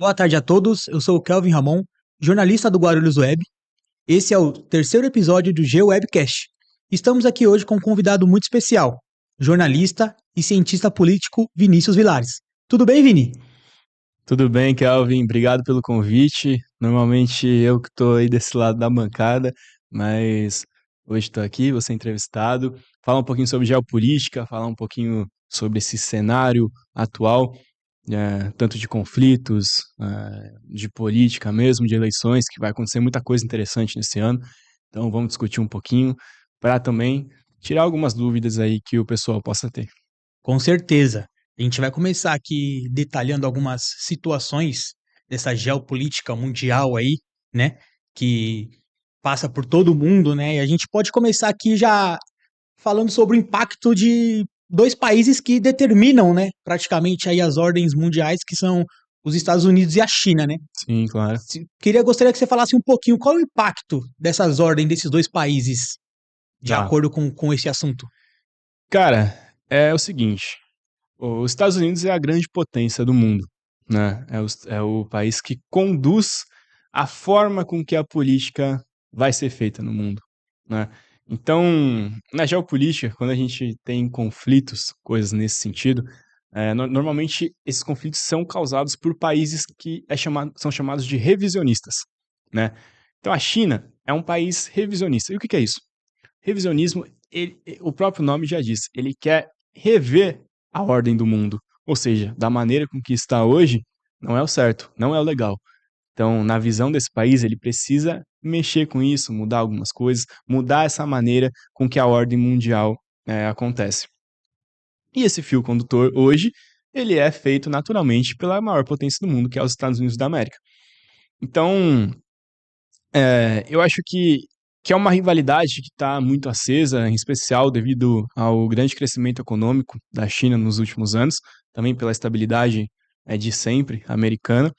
Boa tarde a todos, eu sou o Kelvin Ramon, jornalista do Guarulhos Web. Esse é o terceiro episódio do GeoWebcast. Estamos aqui hoje com um convidado muito especial, jornalista e cientista político Vinícius Vilares. Tudo bem, Vini? Tudo bem, Kelvin? Obrigado pelo convite. Normalmente eu que estou aí desse lado da bancada, mas hoje estou aqui, vou ser entrevistado, falar um pouquinho sobre geopolítica, falar um pouquinho sobre esse cenário atual, tanto de conflitos, de política mesmo, de eleições, que vai acontecer muita coisa interessante nesse ano. Então vamos discutir um pouquinho para também tirar algumas dúvidas aí que o pessoal possa ter. Com certeza. A gente vai começar aqui detalhando algumas situações dessa geopolítica mundial aí, né? Que passa por todo mundo, né? E a gente pode começar aqui já falando sobre o impacto de dois países que determinam, né, praticamente aí as ordens mundiais, que são os Estados Unidos e a China, né? Sim, claro. Gostaria que você falasse um pouquinho qual é o impacto dessas ordens desses dois países, de Tá. acordo com esse assunto. Cara, é o seguinte. Os Estados Unidos é a grande potência do mundo, né? É o país que conduz a forma com que a política vai ser feita no mundo, né? Então, na geopolítica, quando a gente tem conflitos, coisas nesse sentido, normalmente esses conflitos são causados por países que são chamados de revisionistas, né? Então, a China é um país revisionista. E o que é isso? Revisionismo, o próprio nome já diz, ele quer rever a ordem do mundo. Ou seja, da maneira com que está hoje, não é o certo, não é o legal. Então, na visão desse país, ele precisa mexer com isso, mudar algumas coisas, mudar essa maneira com que a ordem mundial acontece. E esse fio condutor, hoje, ele é feito naturalmente pela maior potência do mundo, que é os Estados Unidos da América. Então, eu acho que é uma rivalidade que está muito acesa, em especial devido ao grande crescimento econômico da China nos últimos anos, também pela estabilidade de sempre americana.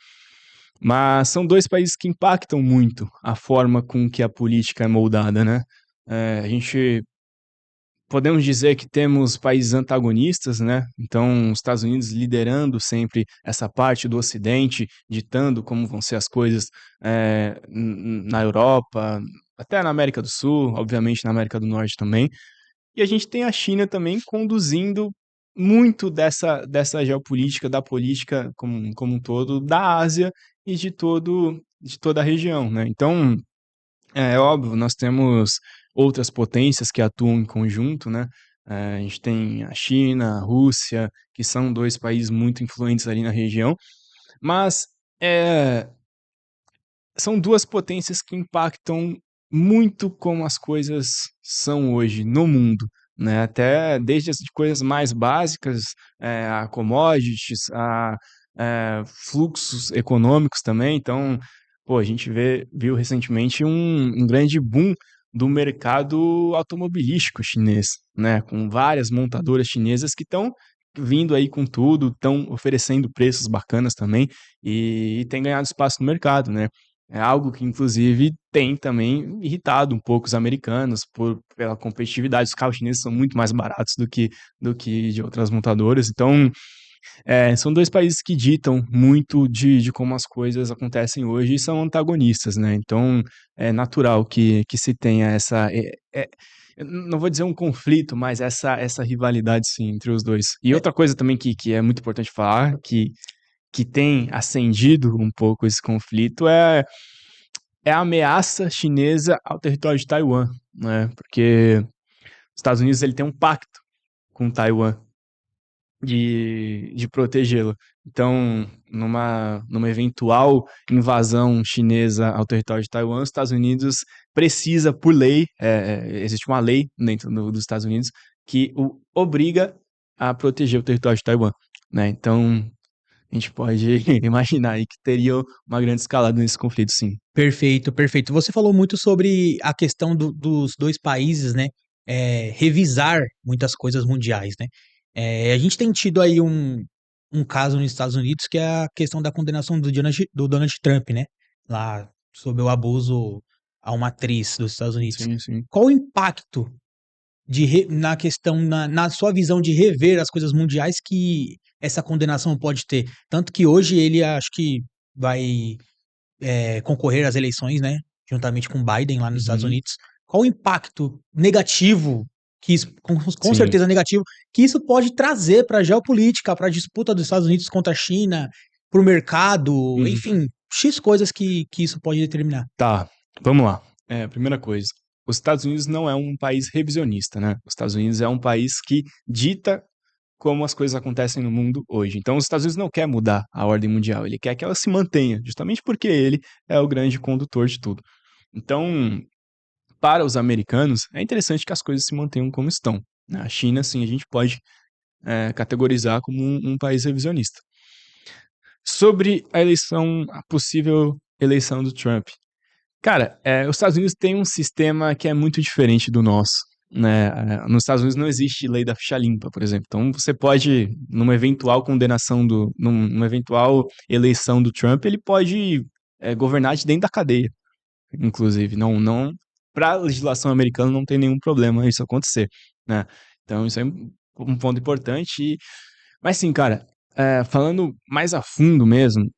Mas são dois países que impactam muito a forma com que a política é moldada, né? A gente podemos dizer que temos países antagonistas, né? Então, os Estados Unidos liderando sempre essa parte do Ocidente, ditando como vão ser as coisas na Europa, até na América do Sul, obviamente na América do Norte também. E a gente tem a China também conduzindo muito dessa geopolítica, da política como um todo, da Ásia e de toda a região, né? Então, é óbvio, nós temos outras potências que atuam em conjunto, né? A gente tem a China, a Rússia, que são dois países muito influentes ali na região, mas é, são duas potências que impactam muito como as coisas são hoje no mundo, né? Até desde as coisas mais básicas, a commodities, a fluxos econômicos também. Então, pô, a gente viu recentemente um grande boom do mercado automobilístico chinês, né? Com várias montadoras chinesas que estão vindo aí com tudo, estão oferecendo preços bacanas também e tem ganhado espaço no mercado, né? É algo que, inclusive, tem também irritado um pouco os americanos pela competitividade. Os carros chineses são muito mais baratos do que de outras montadoras. Então, são dois países que ditam muito de como as coisas acontecem hoje e são antagonistas, né? Então, é natural que se tenha eu não vou dizer um conflito, mas essa rivalidade, sim, entre os dois. E É, outra coisa também que é muito importante falar, que tem acendido um pouco esse conflito é a ameaça chinesa ao território de Taiwan, né? Porque os Estados Unidos ele tem um pacto com Taiwan de protegê-lo. Então, numa eventual invasão chinesa ao território de Taiwan, os Estados Unidos precisa, por lei, existe uma lei dentro dos Estados Unidos que o obriga a proteger o território de Taiwan, né? Então, a gente pode imaginar aí que teria uma grande escalada nesse conflito, sim. perfeito, perfeito. Você falou muito sobre a questão dos dois países, né? Revisar muitas coisas mundiais, né? A gente tem tido aí um caso nos Estados Unidos que é a questão da condenação do Donald Trump, né? Lá sobre o abuso a uma atriz dos Estados Unidos. Sim, sim. Qual o impacto na questão, na sua visão de rever as coisas mundiais que essa condenação pode ter? Tanto que hoje ele, acho que vai concorrer às eleições, né? Juntamente com Biden lá nos Estados Uhum. Unidos. Qual o impacto negativo que isso, com Sim. certeza negativo, que isso pode trazer para a geopolítica, para a disputa dos Estados Unidos contra a China, para o mercado, Uhum. enfim, X coisas que isso pode determinar. Tá, vamos lá. Primeira coisa, os Estados Unidos não é um país revisionista, né? Os Estados Unidos é um país que dita como as coisas acontecem no mundo hoje. Então, os Estados Unidos não quer mudar a ordem mundial, ele quer que ela se mantenha, justamente porque ele é o grande condutor de tudo. Então, para os americanos, é interessante que as coisas se mantenham como estão, né? A China, sim, a gente pode categorizar como um país revisionista. Sobre a possível eleição do Trump. Cara, os Estados Unidos têm um sistema que é muito diferente do nosso, né? Nos Estados Unidos não existe lei da ficha limpa, por exemplo. Então você pode, numa eventual numa eventual eleição do Trump, ele pode governar de dentro da cadeia, inclusive. Não, para a legislação americana não tem nenhum problema isso acontecer, né? Então isso é um ponto importante. Mas sim, cara, falando mais a fundo mesmo,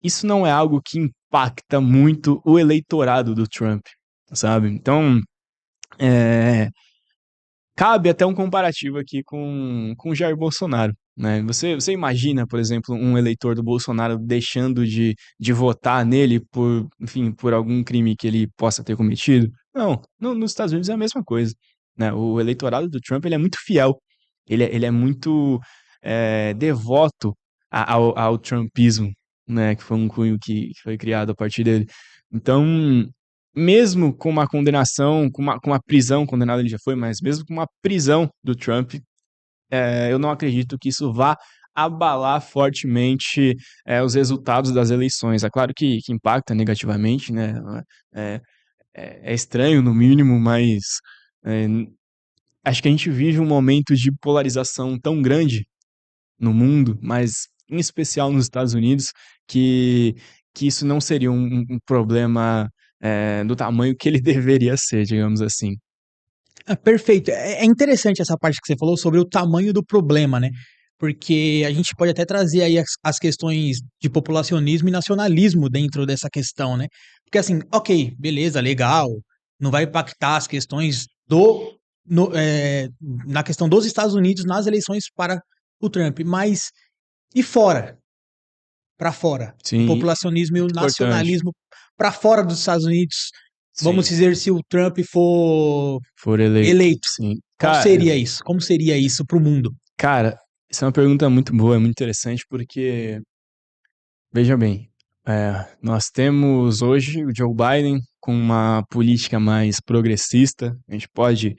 isso não é algo que impacta muito o eleitorado do Trump, sabe? Então, é, cabe até um comparativo aqui com o Jair Bolsonaro, né? Você imagina, por exemplo, um eleitor do Bolsonaro deixando de votar nele por, enfim, por algum crime que ele possa ter cometido? Não, nos Estados Unidos é a mesma coisa, né? O eleitorado do Trump, ele é muito fiel, ele é muito devoto ao Trumpismo, né? Que foi um cunho que foi criado a partir dele. Então, mesmo com uma condenação, com uma prisão, condenado ele já foi, mas mesmo com uma prisão do Trump, eu não acredito que isso vá abalar fortemente os resultados das eleições. É claro que impacta negativamente, né? É, é estranho, no mínimo, mas é, acho que a gente vive um momento de polarização tão grande no mundo, mas em especial nos Estados Unidos, que, que isso não seria um problema do tamanho que ele deveria ser, digamos assim. Perfeito. É interessante essa parte que você falou sobre o tamanho do problema, né? Porque a gente pode até trazer aí as questões de populacionismo e nacionalismo dentro dessa questão, né? Porque assim, ok, beleza, legal, não vai impactar as questões na questão dos Estados Unidos nas eleições para o Trump, mas e fora? Para fora? O Sim, populacionismo e o muito importante. nacionalismo para fora dos Estados Unidos. Vamos Sim, dizer, se o Trump for for eleito. eleito, Sim. qual Cara, seria isso? Como seria isso para o mundo? cara, isso é uma pergunta muito boa, é muito interessante, porque, veja bem, nós temos hoje o Joe Biden com uma política mais progressista, a gente pode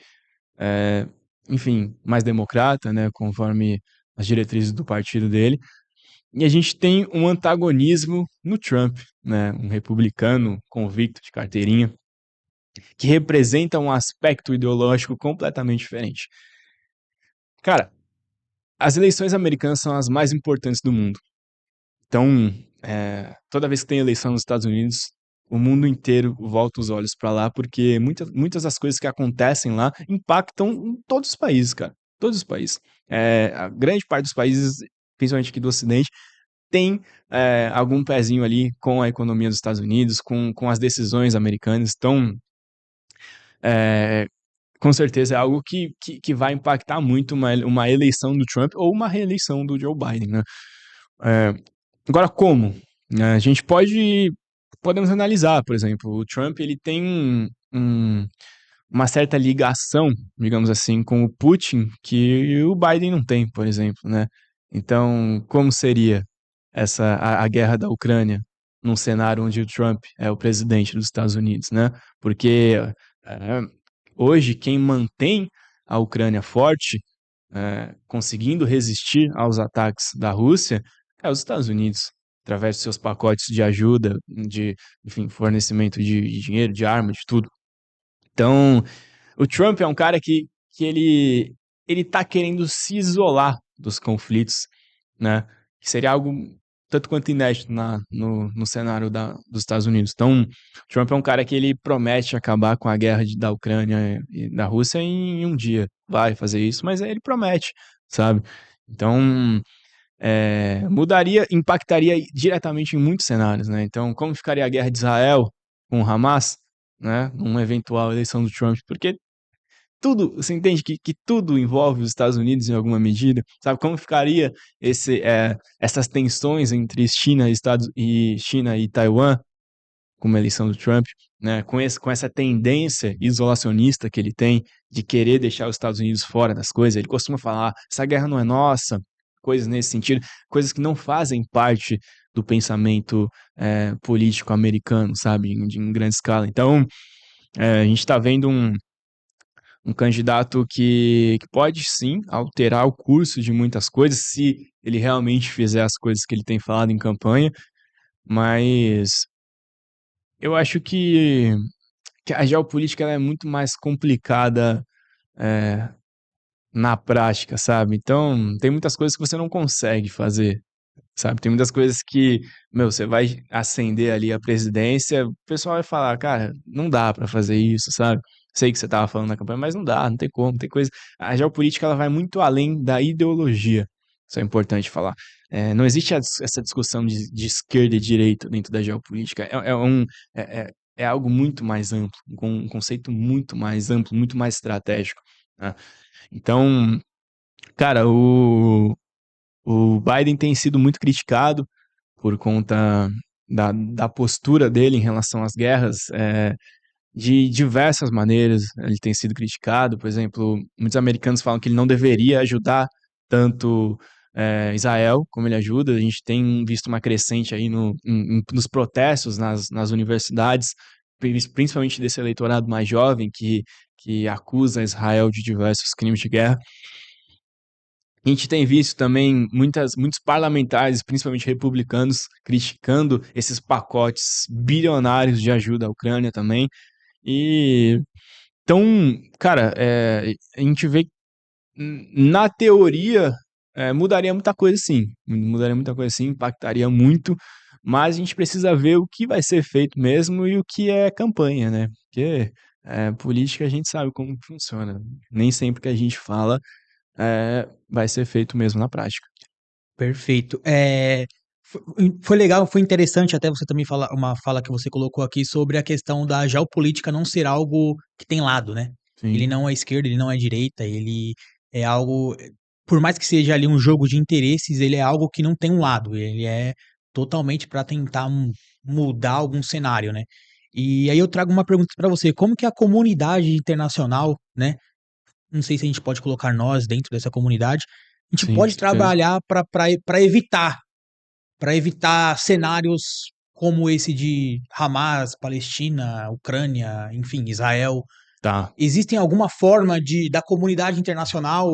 é, enfim, mais democrata, né, conforme as diretrizes do partido dele. E a gente tem um antagonismo no Trump, né, um republicano convicto de carteirinha, que representa um aspecto ideológico completamente diferente. Cara, as eleições americanas são as mais importantes do mundo. Então, toda vez que tem eleição nos Estados Unidos, o mundo inteiro volta os olhos para lá, porque muitas das coisas que acontecem lá impactam em todos os países, cara. Todos os países. A grande parte dos países, principalmente aqui do Ocidente, tem algum pezinho ali com a economia dos Estados Unidos, com as decisões americanas. Então, é, com certeza é algo que vai impactar muito uma eleição do Trump ou uma reeleição do Joe Biden, né? É, agora, como? A gente podemos analisar, por exemplo, o Trump ele tem uma certa ligação, digamos assim, com o Putin que o Biden não tem, por exemplo, né? Então, como seria a guerra da Ucrânia num cenário onde o Trump é o presidente dos Estados Unidos, né? Porque é, hoje quem mantém a Ucrânia forte, conseguindo resistir aos ataques da Rússia, é os Estados Unidos, através de seus pacotes de ajuda, enfim, fornecimento de dinheiro, de arma, de tudo. Então, o Trump é um cara que ele tá querendo se isolar dos conflitos, né? Que seria algo tanto quanto inédito no cenário dos Estados Unidos. Então, o Trump é um cara que ele promete acabar com a guerra da Ucrânia e da Rússia em um dia. Vai fazer isso, mas ele promete, sabe? Então, impactaria diretamente em muitos cenários, né? Então, como ficaria a guerra de Israel com o Hamas, né? Numa eventual eleição do Trump? Porque tudo, você entende que tudo envolve os Estados Unidos em alguma medida, sabe? Como ficaria essas tensões entre China e Taiwan, como a eleição do Trump, né? Com essa tendência isolacionista que ele tem de querer deixar os Estados Unidos fora das coisas, ele costuma falar: essa guerra não é nossa, coisas nesse sentido, coisas que não fazem parte do pensamento político americano, sabe, em grande escala. Então, a gente está vendo um candidato que pode sim alterar o curso de muitas coisas, se ele realmente fizer as coisas que ele tem falado em campanha, mas eu acho que a geopolítica ela é muito mais complicada é, na prática, sabe? Então, tem muitas coisas que você não consegue fazer, sabe? Tem muitas coisas que, meu, você vai ascender ali a presidência, o pessoal vai falar, cara, não dá pra fazer isso, sabe? Sei que você tava falando na campanha, mas não dá, não tem como, tem coisa. A geopolítica ela vai muito além da ideologia. Isso é importante falar. Não existe essa discussão de esquerda e direita dentro da geopolítica. É algo muito mais amplo, com um conceito muito mais amplo, muito mais estratégico, né? Então, cara, o Biden tem sido muito criticado por conta da postura dele em relação às guerras, de diversas maneiras. Ele tem sido criticado, por exemplo, muitos americanos falam que ele não deveria ajudar tanto Israel como ele ajuda. A gente tem visto uma crescente aí nos protestos nas universidades, principalmente desse eleitorado mais jovem que acusa Israel de diversos crimes de guerra. A gente tem visto também muitos parlamentares, principalmente republicanos, criticando esses pacotes bilionários de ajuda à Ucrânia também. E então, cara, a gente vê que na teoria mudaria muita coisa sim, mudaria muita coisa sim, impactaria muito, mas a gente precisa ver o que vai ser feito mesmo e o que é campanha, né? Porque política a gente sabe como funciona. Nem sempre que a gente fala vai ser feito mesmo na prática. Perfeito. Foi legal, foi interessante até você também falar uma fala que você colocou aqui sobre a questão da geopolítica não ser algo que tem lado, né? Ele Sim. não é esquerda, ele não é direita, ele é algo, por mais que seja ali um jogo de interesses, ele é algo que não tem um lado, ele é totalmente para tentar mudar algum cenário, né? E aí eu trago uma pergunta para você, como que a comunidade internacional, né? Não sei se a gente pode colocar nós dentro dessa comunidade, a gente Sim, pode certeza. trabalhar para evitar cenários como esse de Hamas, Palestina, Ucrânia, enfim, Israel. Tá. Existem alguma forma da comunidade internacional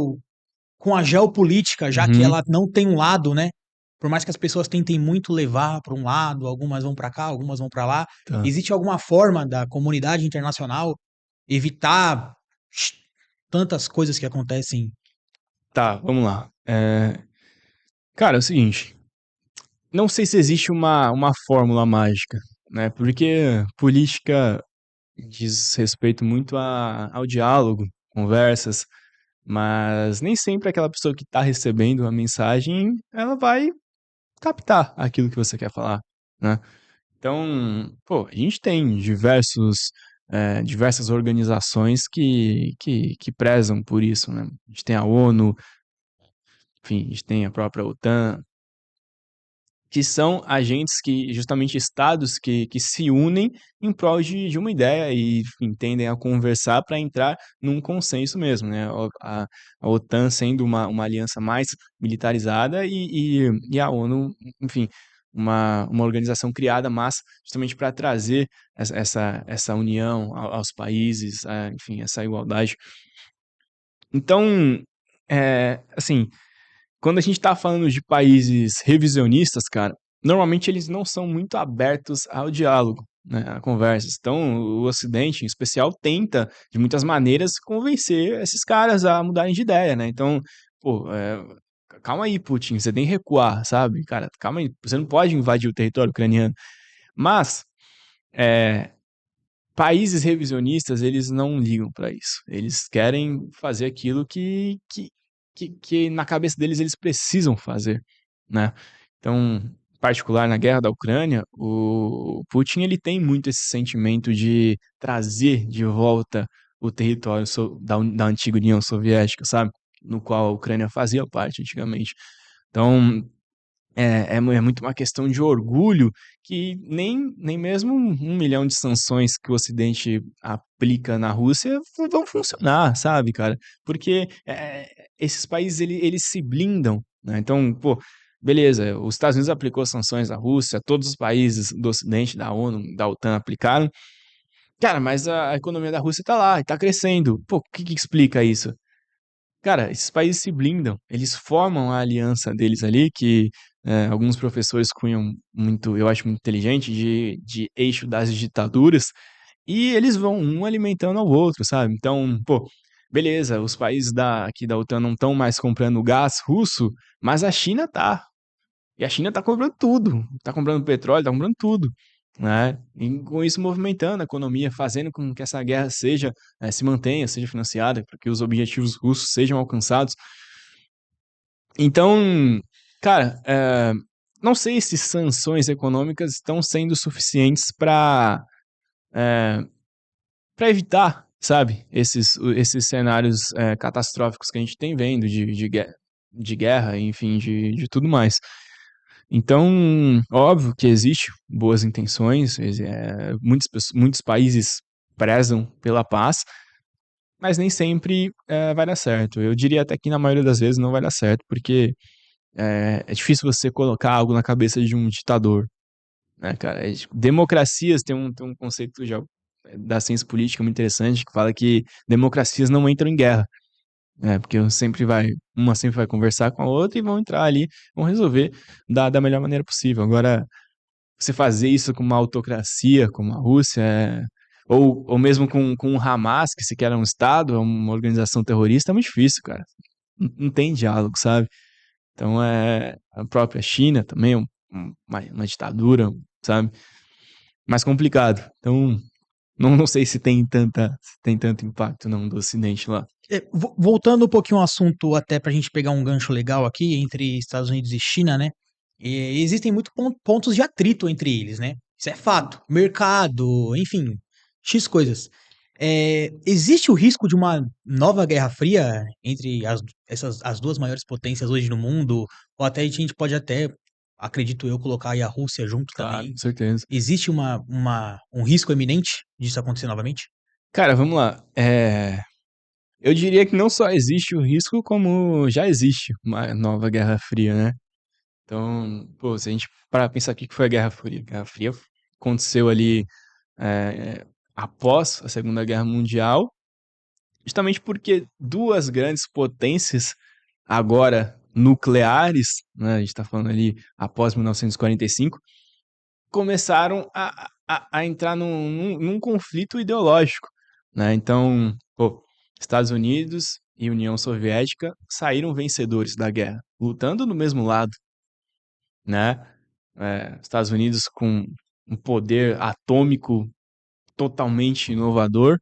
com a geopolítica, já que Uhum. ela não tem um lado, né? Por mais que as pessoas tentem muito levar para um lado, algumas vão para cá, algumas vão para lá, Tá. existe alguma forma da comunidade internacional evitar tantas coisas que acontecem? Tá, vamos lá. Cara, é o seguinte, não sei se existe uma fórmula mágica, né? Porque política diz respeito muito ao diálogo, conversas, mas nem sempre aquela pessoa que está recebendo a mensagem, ela vai captar aquilo que você quer falar, né? Então, pô, a gente tem diversas organizações que prezam por isso, né? A gente tem a ONU, enfim, a gente tem a própria OTAN, que são agentes que, justamente estados que se unem em prol de uma ideia e, enfim, tendem a conversar para entrar num consenso mesmo, né? A OTAN sendo uma aliança mais militarizada e a ONU, enfim, uma organização criada, mas justamente para trazer essa união aos países, enfim, essa igualdade. Então, assim, quando a gente tá falando de países revisionistas, cara, normalmente eles não são muito abertos ao diálogo, né, a conversas. Então, o Ocidente, em especial, tenta, de muitas maneiras, convencer esses caras a mudarem de ideia, né? Então, pô, calma aí, Putin, você tem que recuar, sabe? Cara, calma aí, você não pode invadir o território ucraniano. Mas, é, países revisionistas, eles não ligam pra isso. Eles querem fazer aquilo que na cabeça deles eles precisam fazer. né? Então, em particular na guerra da Ucrânia, o Putin ele tem muito esse sentimento de trazer de volta o território da antiga União Soviética, sabe? No qual a Ucrânia fazia parte antigamente. Então, é muito uma questão de orgulho que nem mesmo 1 milhão de sanções que o Ocidente aplica na Rússia vão funcionar, sabe, cara? Porque esses países eles se blindam, né? Então, pô, beleza, os Estados Unidos aplicou sanções à Rússia, todos os países do Ocidente, da ONU, da OTAN aplicaram. Cara, mas a economia da Rússia tá lá, e tá crescendo. Pô, o que que explica isso? Cara, esses países se blindam, eles formam a aliança deles ali, que alguns professores cunham muito, eu acho muito inteligente, de eixo das ditaduras, e eles vão um alimentando ao outro, sabe? Então, pô, beleza, os países aqui da OTAN não estão mais comprando gás russo, mas a China tá. E a China tá comprando tudo, tá comprando petróleo, tá comprando tudo, né? E com isso movimentando a economia, fazendo com que essa guerra se mantenha, seja financiada, para que os objetivos russos sejam alcançados. Então, cara, não sei se sanções econômicas estão sendo suficientes para evitar, sabe, esses cenários catastróficos que a gente tem vendo de guerra, enfim, de tudo mais. Então, óbvio que existe boas intenções, muitos países prezam pela paz, mas nem sempre vai dar certo. Eu diria até que na maioria das vezes não vai dar certo, porque é difícil você colocar algo na cabeça de um ditador, né, cara? Democracias tem um conceito já da ciência política muito interessante que fala que democracias não entram em guerra. Porque uma sempre vai conversar com a outra e vão entrar ali, vão resolver da melhor maneira possível. Agora, você fazer isso com uma autocracia como a Rússia, ou mesmo com o Hamas, que sequer é um Estado, é uma organização terrorista, é muito difícil, cara. Não tem diálogo, sabe? Então, a própria China também, uma ditadura, sabe? Mais complicado. Então, não sei se tem tanto impacto não do Ocidente lá. Voltando um pouquinho ao assunto, até para a gente pegar um gancho legal aqui entre Estados Unidos e China, né? Existem muitos pontos de atrito entre eles, né? Isso é fato. Mercado, enfim, X coisas. Existe o risco de uma nova Guerra Fria entre as duas maiores potências hoje no mundo? Ou até a gente pode até, acredito eu, colocar aí a Rússia junto Claro, também. com certeza. Existe um risco eminente disso acontecer novamente? Cara, vamos lá. Eu diria que não só existe o risco, como já existe uma nova Guerra Fria, né? Então, pô, se a gente parar pra pensar o que foi a Guerra Fria. A Guerra Fria aconteceu ali é, após a Segunda Guerra Mundial, justamente porque duas grandes potências, agora nucleares, né, a gente está falando ali após 1945, começaram a entrar num conflito ideológico, né? Então, pô, Estados Unidos e União Soviética saíram vencedores da guerra, lutando do mesmo lado, né? Estados Unidos com um poder atômico totalmente inovador,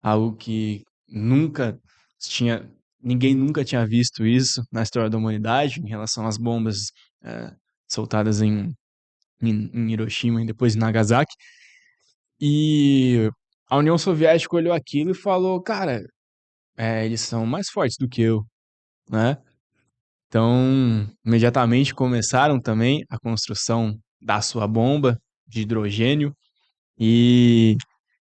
algo que nunca tinha, ninguém nunca tinha visto isso na história da humanidade em relação às bombas eh, soltadas em Hiroshima e depois em Nagasaki. E a União Soviética olhou aquilo e falou, cara, eles são mais fortes do que eu, né? Então, imediatamente começaram também a construção da sua bomba de hidrogênio e,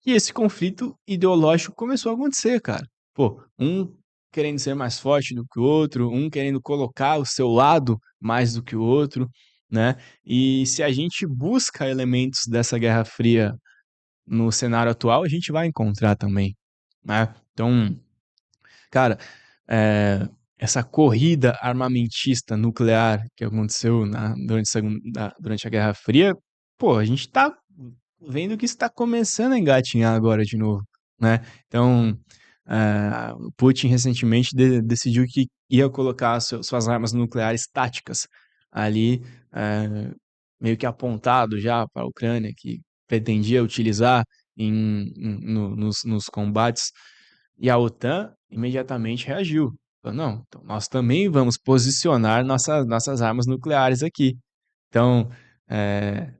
e esse conflito ideológico começou a acontecer, cara. Pô, um querendo ser mais forte do que o outro, um querendo colocar o seu lado mais do que o outro, né? E se a gente busca elementos dessa Guerra Fria no cenário atual, a gente vai encontrar também, né? Então, cara, essa corrida armamentista nuclear que aconteceu durante a Guerra Fria, pô, a gente tá vendo que está começando a engatinhar agora de novo, né? Então, o Putin recentemente decidiu que ia colocar suas armas nucleares táticas ali, meio que apontado já para a Ucrânia, que pretendia utilizar nos combates, e a OTAN imediatamente reagiu. Falou, não, então nós também vamos posicionar nossas armas nucleares aqui. Então, é,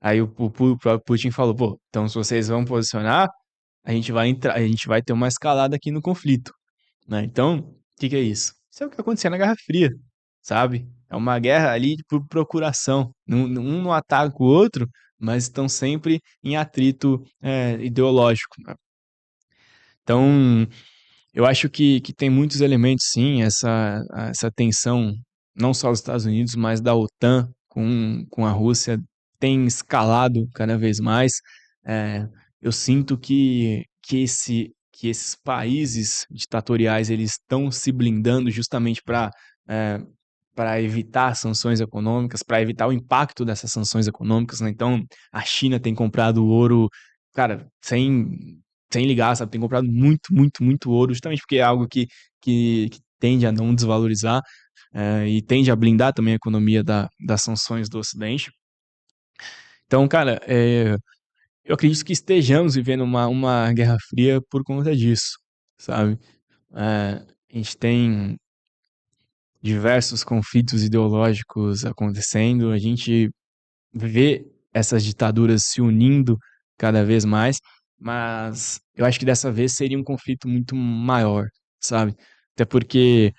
aí o próprio Putin falou, pô, então se vocês vão posicionar, a gente vai entrar, a gente vai ter uma escalada aqui no conflito, né? Então, o que é isso? Isso é o que acontecia na Guerra Fria, sabe? É uma guerra ali por procuração. Um não ataca o outro, mas estão sempre em atrito ideológico, né? Então, eu acho que tem muitos elementos, sim, essa tensão, não só dos Estados Unidos, mas da OTAN com a Rússia, tem escalado cada vez mais. É, eu sinto que esses países ditatoriais eles estão se blindando justamente para evitar sanções econômicas, para evitar o impacto dessas sanções econômicas, né? Então, a China tem comprado ouro, cara, sem ligar, sabe? Tem comprado muito, muito, muito ouro, justamente porque é algo que tende a não desvalorizar e tende a blindar também a economia das sanções do Ocidente. Então, cara, eu acredito que estejamos vivendo uma Guerra Fria por conta disso, sabe? A gente tem diversos conflitos ideológicos acontecendo, a gente vê essas ditaduras se unindo cada vez mais, mas eu acho que dessa vez seria um conflito muito maior, sabe? Até porque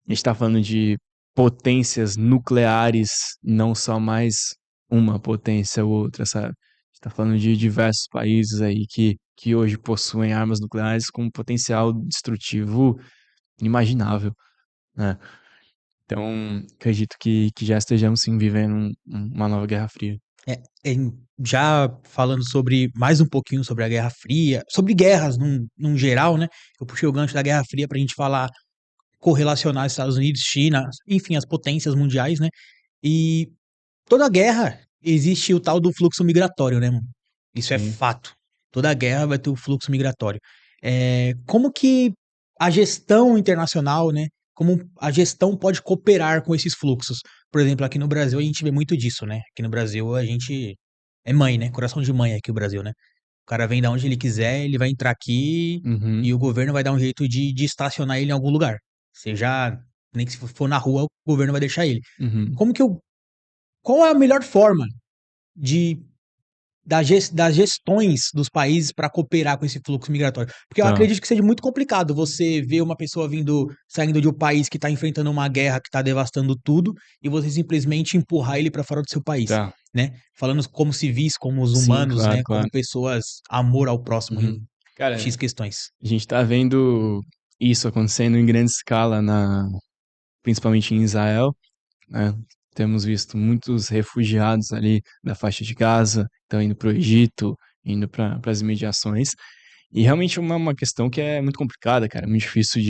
a gente está falando de potências nucleares, não só mais uma potência ou outra, sabe? A gente está falando de diversos países aí que hoje possuem armas nucleares com um potencial destrutivo inimaginável, né? Então, acredito que já estejamos sim vivendo uma nova Guerra Fria. É, já falando sobre mais um pouquinho sobre a Guerra Fria, sobre guerras num geral, né? Eu puxei o gancho da Guerra Fria para a gente falar, correlacionar Estados Unidos, China, enfim, as potências mundiais, né? E toda guerra existe o tal do fluxo migratório, né, mano? Isso é Sim. fato. Toda guerra vai ter o fluxo migratório. Como que a gestão internacional, né? Como a gestão pode cooperar com esses fluxos? Por exemplo, aqui no Brasil a gente vê muito disso, né? Aqui no Brasil a gente é mãe, né? Coração de mãe aqui o Brasil, né? O cara vem da onde ele quiser, ele vai entrar aqui Uhum, e o governo vai dar um jeito de estacionar ele em algum lugar. Seja, nem que se for na rua, o governo vai deixar ele. uhum. Como que eu Qual é a melhor forma de das gestões dos países para cooperar com esse fluxo migratório? Porque eu Tá, acredito que seja muito complicado você ver uma pessoa saindo de um país que está enfrentando uma guerra que está devastando tudo e você simplesmente empurrar ele para fora do seu país, tá. né? Falando como civis, como os Sim, humanos, claro, né? Como claro. pessoas, amor ao próximo Uhum. em X Cara, questões. a gente tá vendo isso acontecendo em grande escala, principalmente em Israel, né? Temos visto muitos refugiados ali da faixa de Gaza, estão indo para o Egito, indo para as imediações. E realmente é uma questão que é muito complicada, cara, muito difícil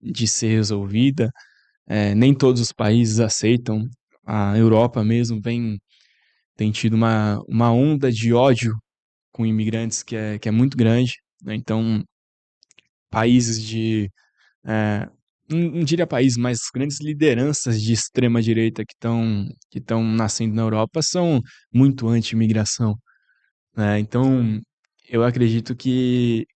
de ser resolvida. Nem todos os países aceitam. A Europa mesmo tem tido uma onda de ódio com imigrantes que é muito grande, né? Então, países é, não diria países, mas grandes lideranças de extrema-direita que estão nascendo na Europa são muito anti-imigração, né? Então, eu acredito que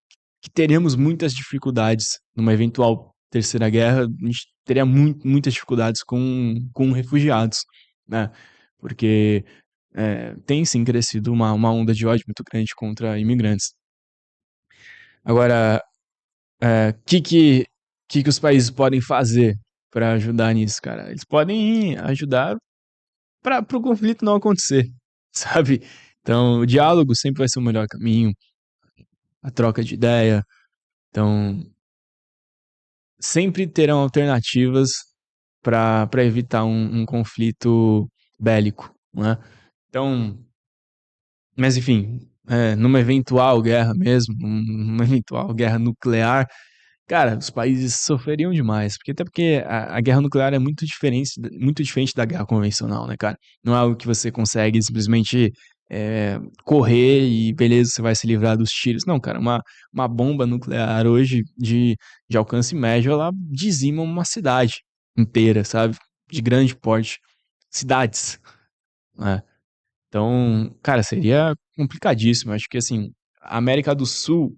teremos muitas dificuldades numa eventual terceira guerra, a gente teria muitas dificuldades com refugiados, né? Porque tem sim crescido uma onda de ódio muito grande contra imigrantes. Agora, o que os países podem fazer para ajudar nisso, cara? Eles podem ajudar para o conflito não acontecer, sabe? Então, o diálogo sempre vai ser o melhor caminho, a troca de ideia. Então, sempre terão alternativas para evitar um conflito bélico, né? Então, mas enfim, numa eventual guerra mesmo, numa eventual guerra nuclear, cara, os países sofreriam demais, porque até porque a guerra nuclear é muito diferente da guerra convencional, né, cara? Não é algo que você consegue simplesmente correr e beleza, você vai se livrar dos tiros. Não, cara, uma bomba nuclear hoje de alcance médio, ela dizima uma cidade inteira, sabe? De grande porte. Cidades, né? Então, cara, seria complicadíssimo. Acho que, assim, a América do Sul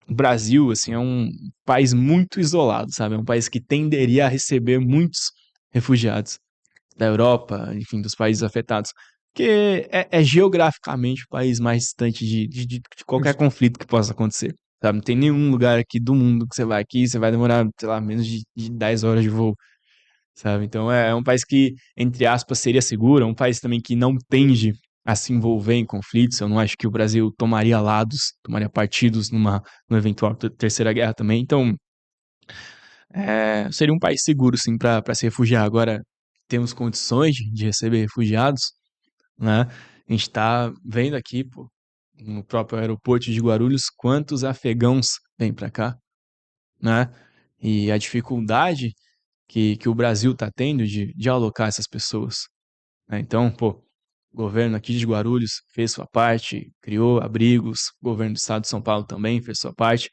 o Brasil, assim, é um país muito isolado, sabe? É um país que tenderia a receber muitos refugiados da Europa, enfim, dos países afetados. Porque é geograficamente o país mais distante de qualquer conflito que possa acontecer, sabe? Não tem nenhum lugar aqui do mundo que você vai aqui, você vai demorar, sei lá, menos de 10 horas de voo, sabe? Então é um país que, entre aspas, seria seguro, é um país também que não tende a se envolver em conflitos. Eu não acho que o Brasil tomaria lados, tomaria partidos numa eventual terceira guerra também. Então, seria um país seguro, sim, para se refugiar. Agora, temos condições de receber refugiados, né? A gente está vendo aqui, pô, no próprio aeroporto de Guarulhos, quantos afegãos vêm para cá, né? E a dificuldade que o Brasil está tendo de alocar essas pessoas, né? Então, pô, o governo aqui de Guarulhos fez sua parte, criou abrigos, o governo do estado de São Paulo também fez sua parte,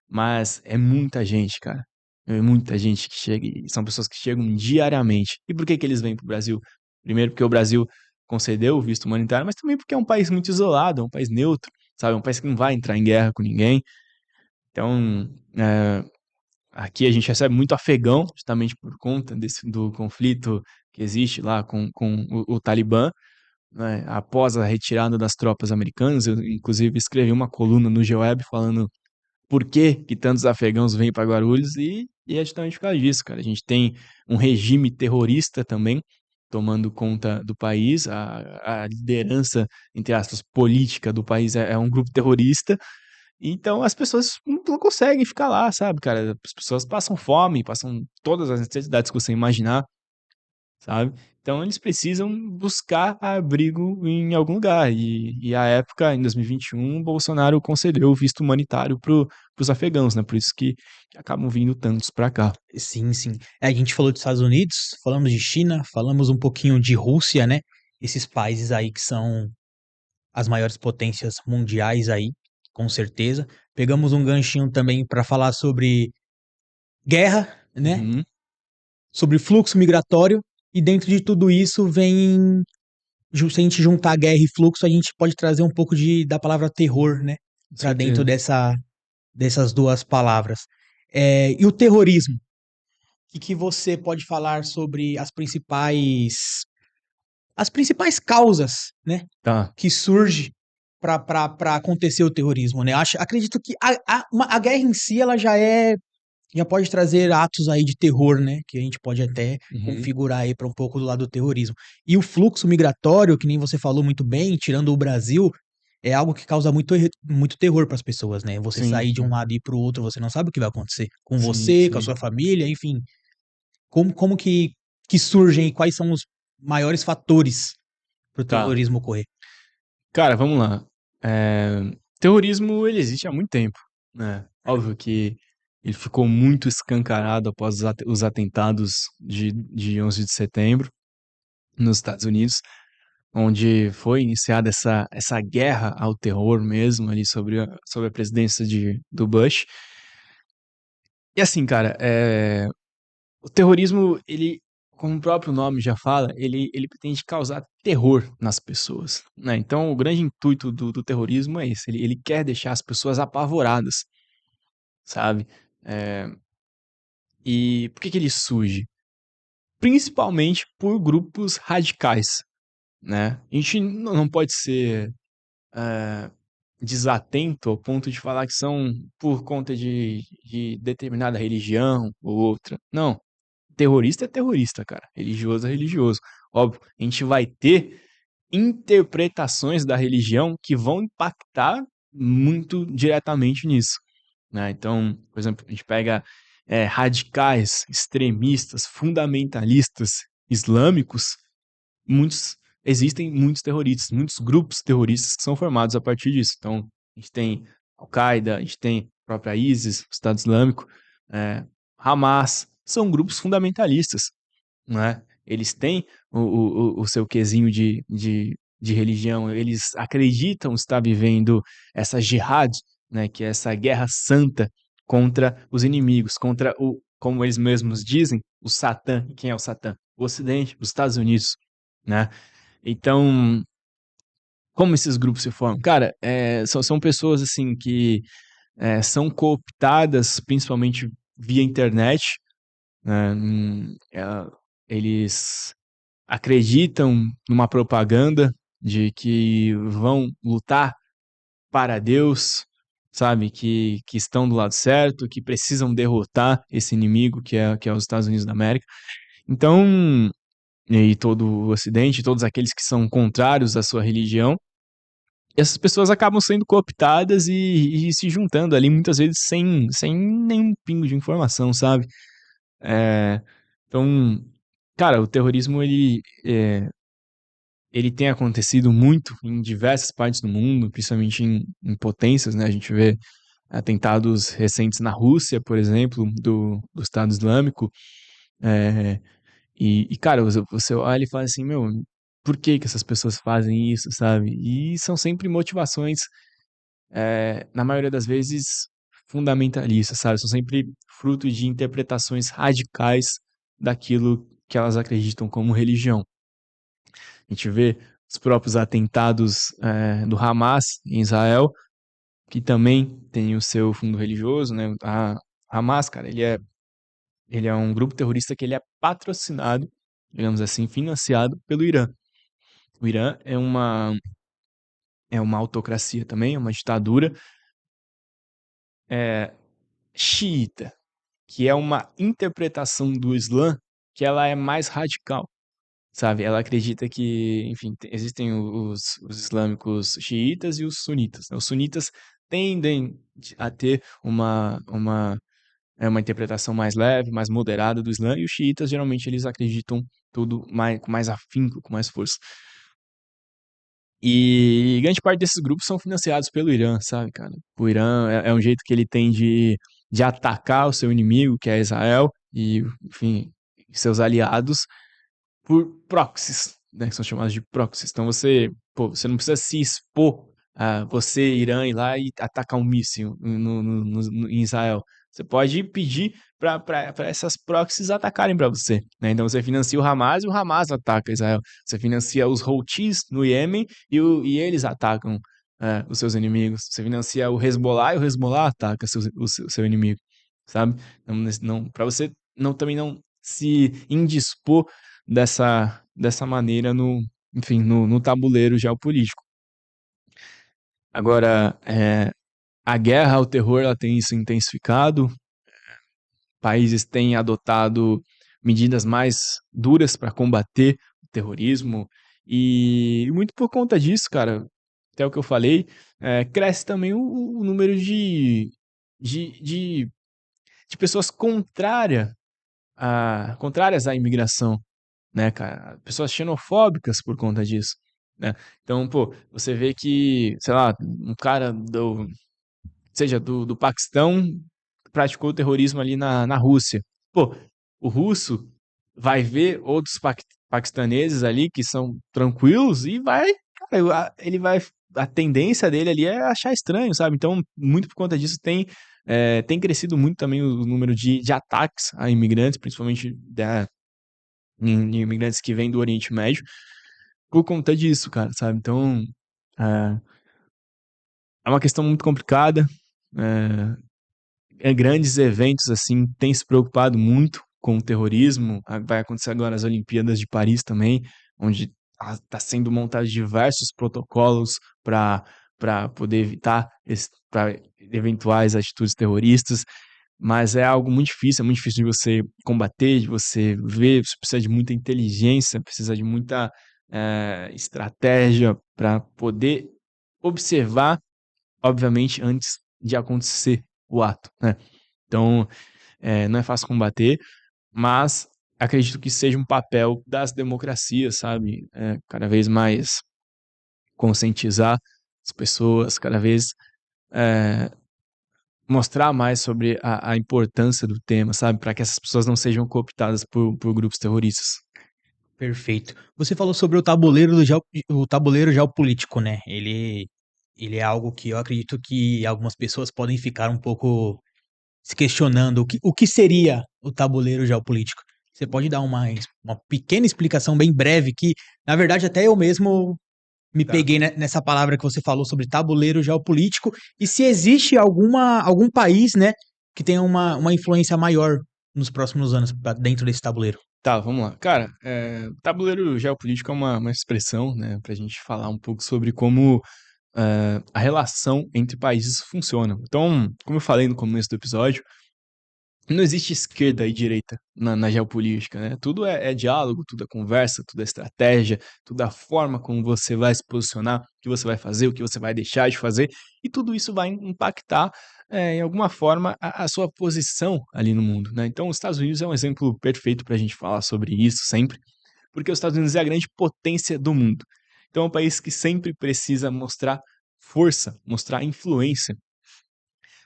mas é muita gente, cara. É muita gente que chega, e são pessoas que chegam diariamente. E por que que eles vêm pro Brasil? Primeiro porque o Brasil concedeu o visto humanitário, mas também porque é um país muito isolado, é um país neutro, sabe? É um país que não vai entrar em guerra com ninguém. Então, aqui a gente recebe muito afegão, justamente por conta do conflito que existe lá com o Talibã, né? Após a retirada das tropas americanas, eu inclusive escrevi uma coluna no GeoWeb falando por que que tantos afegãos vêm para Guarulhos e é justamente por causa disso, cara. A gente tem um regime terrorista também tomando conta do país, a liderança, entre aspas, política do país é um grupo terrorista, então as pessoas não conseguem ficar lá, sabe, cara? As pessoas passam fome, passam todas as necessidades que você imaginar, sabe? Então eles precisam buscar abrigo em algum lugar. E à época, em 2021, Bolsonaro concedeu o visto humanitário para os afegãos, né? Por isso que acabam vindo tantos para cá. Sim, sim. A gente falou dos Estados Unidos, falamos de China, falamos um pouquinho de Rússia, né? Esses países aí que são as maiores potências mundiais aí, com certeza. Pegamos um ganchinho também para falar sobre guerra, né? Uhum, Sobre fluxo migratório, e dentro de tudo isso vem, se a gente juntar guerra e fluxo, a gente pode trazer um pouco da palavra terror, né? com Para dentro certeza. dessas duas palavras. E o terrorismo? O que você pode falar sobre as principais causas, né, Tá. que surge para acontecer o terrorismo, né? Acredito que a guerra em si ela já pode trazer atos aí de terror, né? Que a gente pode até Uhum. configurar aí para um pouco do lado do terrorismo. E o fluxo migratório, que nem você falou muito bem, tirando o Brasil, é algo que causa muito terror para as pessoas, né? Você Sim, sair de um lado e ir para o outro, você não sabe o que vai acontecer com sim, você, com a sim. sua família, enfim. Como que surgem e quais são os maiores fatores para o Tá. terrorismo ocorrer? Cara, vamos lá. Terrorismo, ele existe há muito tempo, né? Óbvio que ele ficou muito escancarado após os atentados de 11 de setembro nos Estados Unidos, onde foi iniciada essa guerra ao terror mesmo ali sobre a presidência do Bush. E assim, cara, o terrorismo, ele, como o próprio nome já fala, ele pretende causar terror nas pessoas, né? Então, o grande intuito do terrorismo é esse, ele quer deixar as pessoas apavoradas, sabe? É, e por que ele surge? Principalmente por grupos radicais, né? A gente não pode ser eh, desatento ao ponto de falar que são por conta de determinada religião ou outra. Não. Terrorista é terrorista, cara. Religioso é religioso. Óbvio, a gente vai ter interpretações da religião que vão impactar muito diretamente nisso, né? Então, por exemplo, a gente pega radicais, extremistas, fundamentalistas islâmicos, muitos existem muitos terroristas, muitos grupos terroristas que são formados a partir disso. Então, a gente tem Al-Qaeda, a gente tem a própria ISIS, o Estado Islâmico, Hamas, são grupos fundamentalistas, né? Eles têm o seu quesinho de religião, eles acreditam estar vivendo essa jihad, né, que é essa guerra santa contra os inimigos, contra como eles mesmos dizem, o Satã. E quem é o Satã? O Ocidente, os Estados Unidos, né? Então, como esses grupos se formam? Cara, são pessoas assim que são cooptadas, principalmente via internet, né? Eles acreditam numa propaganda de que vão lutar para Deus, sabe? Que estão do lado certo, que precisam derrotar esse inimigo que é os Estados Unidos da América. Então, e todo o Ocidente, todos aqueles que são contrários à sua religião, essas pessoas acabam sendo cooptadas e se juntando ali, muitas vezes sem nenhum pingo de informação, sabe? É, então, cara, o terrorismo ele tem acontecido muito em diversas partes do mundo, principalmente em potências, né? A gente vê atentados recentes na Rússia, por exemplo, do Estado Islâmico. É, cara, você olha e fala assim, meu, por que que essas pessoas fazem isso, sabe? E são sempre motivações, na maioria das vezes, fundamentalistas, sabe? São sempre fruto de interpretações radicais daquilo que elas acreditam como religião. A gente vê os próprios atentados do Hamas em Israel, que também tem o seu fundo religioso, né? A Hamas, cara, ele é um grupo terrorista que ele é patrocinado, digamos assim, financiado pelo Irã. O Irã é uma autocracia também, é uma ditadura é, xiita, que é uma interpretação do Islã que ela é mais radical, sabe? Ela acredita que, enfim, existem os islâmicos xiitas e os sunitas, né? Os sunitas tendem a ter uma interpretação mais leve, mais moderada do Islã, e os xiitas geralmente eles acreditam tudo com mais afinco, com mais força. E grande parte desses grupos são financiados pelo Irã, sabe, cara? O Irã é um jeito que ele tem de atacar o seu inimigo, que é Israel, e, enfim, seus aliados, por proxies, né? Que são chamados de proxies. Então você não precisa se expor a você, Irã, ir lá e atacar um míssil em Israel. Você pode pedir para essas proxies atacarem para você, né? Então você financia o Hamas e o Hamas ataca Israel. Você financia os Houthis no Iêmen e eles atacam os seus inimigos. Você financia o Hezbollah e o Hezbollah ataca seu inimigo, sabe? Não, para você também não se indispor dessa maneira enfim, no tabuleiro geopolítico. Agora, a guerra ao terror ela tem se intensificado, países têm adotado medidas mais duras para combater o terrorismo, e muito por conta disso, cara, até o que eu falei, cresce também o número de, de, de pessoas contrárias à imigração, né, cara? Pessoas xenofóbicas por conta disso, né? Então, pô, você vê que, sei lá, um cara seja do Paquistão, praticou terrorismo ali na Rússia. Pô, o russo vai ver outros paquistaneses ali que são tranquilos e ele vai, a tendência dele ali é achar estranho, sabe? Então, muito por conta disso, tem crescido muito também o número de ataques a imigrantes, principalmente em imigrantes que vêm do Oriente Médio, por conta disso, cara, sabe? Então, é, é uma questão muito complicada. Grandes eventos, assim, têm se preocupado muito com o terrorismo. Vai acontecer agora as Olimpíadas de Paris também, onde está sendo montados diversos protocolos para poder evitar pra eventuais atitudes terroristas. Mas é algo muito difícil de você combater, de você ver, você precisa de muita inteligência, precisa de muita estratégia para poder observar, obviamente, antes de acontecer o ato, né? Então, não é fácil combater, mas acredito que seja um papel das democracias, sabe? Cada vez mais conscientizar as pessoas, cada vez é, mostrar mais sobre a importância do tema, sabe? Para que essas pessoas não sejam cooptadas por grupos terroristas. Perfeito. Você falou sobre o tabuleiro geopolítico, né? Ele é algo que eu acredito que algumas pessoas podem ficar um pouco se questionando o que seria o tabuleiro geopolítico. Você pode dar uma pequena explicação bem breve que, na verdade, até eu mesmo me Tá. peguei nessa palavra que você falou sobre tabuleiro geopolítico e se existe algum país, né, que tenha uma influência maior nos próximos anos dentro desse tabuleiro. Tá, vamos lá. Cara, tabuleiro geopolítico é uma expressão, né, pra gente falar um pouco sobre como a relação entre países funciona. Então, como eu falei no começo do episódio, não existe esquerda e direita na geopolítica, né? Tudo é diálogo, tudo é conversa, tudo é estratégia, tudo é a forma como você vai se posicionar, o que você vai fazer, o que você vai deixar de fazer, e tudo isso vai impactar, em alguma forma, a sua posição ali no mundo, né? Então, os Estados Unidos é um exemplo perfeito para a gente falar sobre isso sempre, porque os Estados Unidos é a grande potência do mundo. Então, é um país que sempre precisa mostrar força, mostrar influência.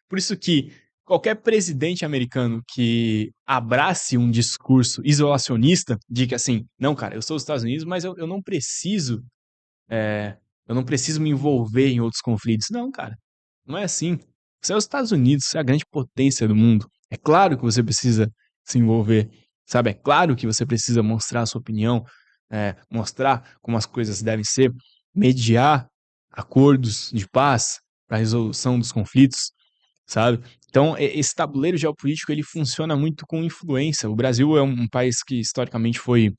Por isso que qualquer presidente americano que abrace um discurso isolacionista, de que assim, não, cara, eu sou os Estados Unidos, mas eu não preciso, eu não preciso me envolver em outros conflitos. Não, cara, não é assim. Você é os Estados Unidos, você é a grande potência do mundo. É claro que você precisa se envolver, sabe? É claro que você precisa mostrar a sua opinião, mostrar como as coisas devem ser, mediar acordos de paz para a resolução dos conflitos, sabe? Então, esse tabuleiro geopolítico ele funciona muito com influência. O Brasil é um país que historicamente foi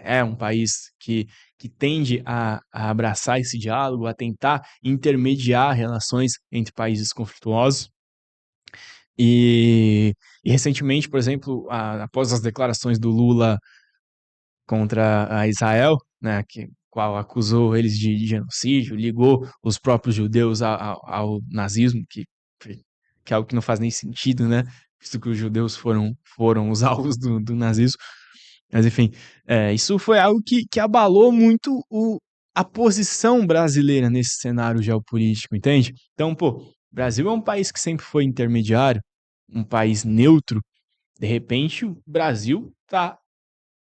é um país que tende a abraçar esse diálogo, a tentar intermediar relações entre países conflituosos. E, e recentemente, por exemplo, após as declarações do Lula contra a Israel, né, que qual acusou eles de genocídio, ligou os próprios judeus ao nazismo, que é algo que não faz nem sentido, né? Visto que os judeus foram os alvos do nazismo. Mas enfim, isso foi algo que abalou muito a posição brasileira nesse cenário geopolítico, entende? Então, pô, o Brasil é um país que sempre foi intermediário, um país neutro. De repente, o Brasil tá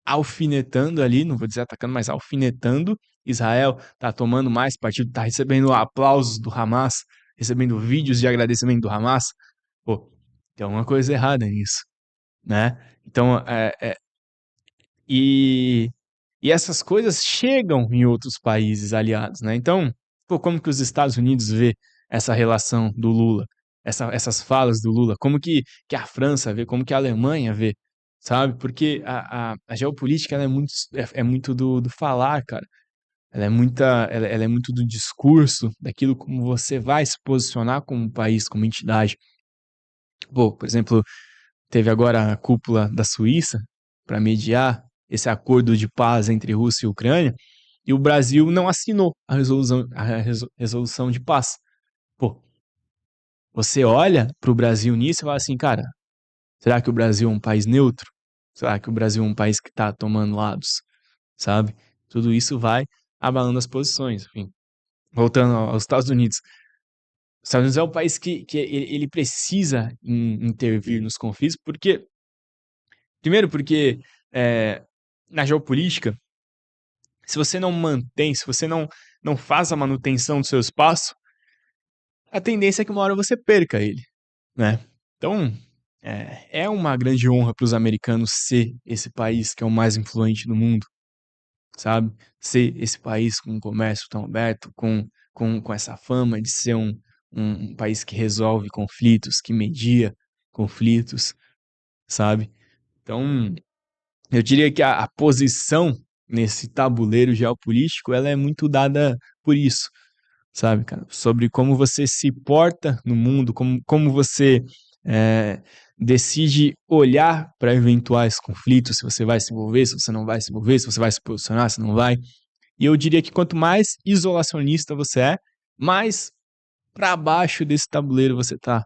alfinetando ali, não vou dizer atacando, mas alfinetando Israel, tá tomando mais partido, tá recebendo aplausos do Hamas, recebendo vídeos de agradecimento do Hamas. Pô, tem alguma coisa errada nisso, né? Então, e, e essas coisas chegam em outros países aliados, né? Então, pô, como que os Estados Unidos vê essa relação do Lula, essas falas do Lula? Como que a França vê? Como que a Alemanha vê? Sabe? Porque a geopolítica ela é muito do falar, cara. Ela é muito do discurso, daquilo como você vai se posicionar como país, como entidade. Pô, por exemplo, teve agora a cúpula da Suíça para mediar esse acordo de paz entre Rússia e Ucrânia, e o Brasil não assinou a resolução de paz. Pô, você olha para o Brasil nisso e fala assim, cara, será que o Brasil é um país neutro? Será que o Brasil é um país que está tomando lados? Sabe? Tudo isso vai abalando as posições. Enfim, voltando aos Estados Unidos. Os Estados Unidos é um país que ele precisa intervir nos conflitos, porque, primeiro, porque na geopolítica, se você não faz a manutenção do seu espaço, a tendência é que uma hora você perca ele, né? Então, é uma grande honra para os americanos ser esse país que é o mais influente do mundo, sabe? Ser esse país com um comércio tão aberto, com essa fama de ser um país que resolve conflitos, que media conflitos, sabe? Então, eu diria que a posição nesse tabuleiro geopolítico, ela é muito dada por isso, sabe, cara? Sobre como você se porta no mundo, como você é, decide olhar para eventuais conflitos, se você vai se envolver, se você não vai se envolver, se você vai se posicionar, se não vai. E eu diria que quanto mais isolacionista você é, mais para baixo desse tabuleiro você tá,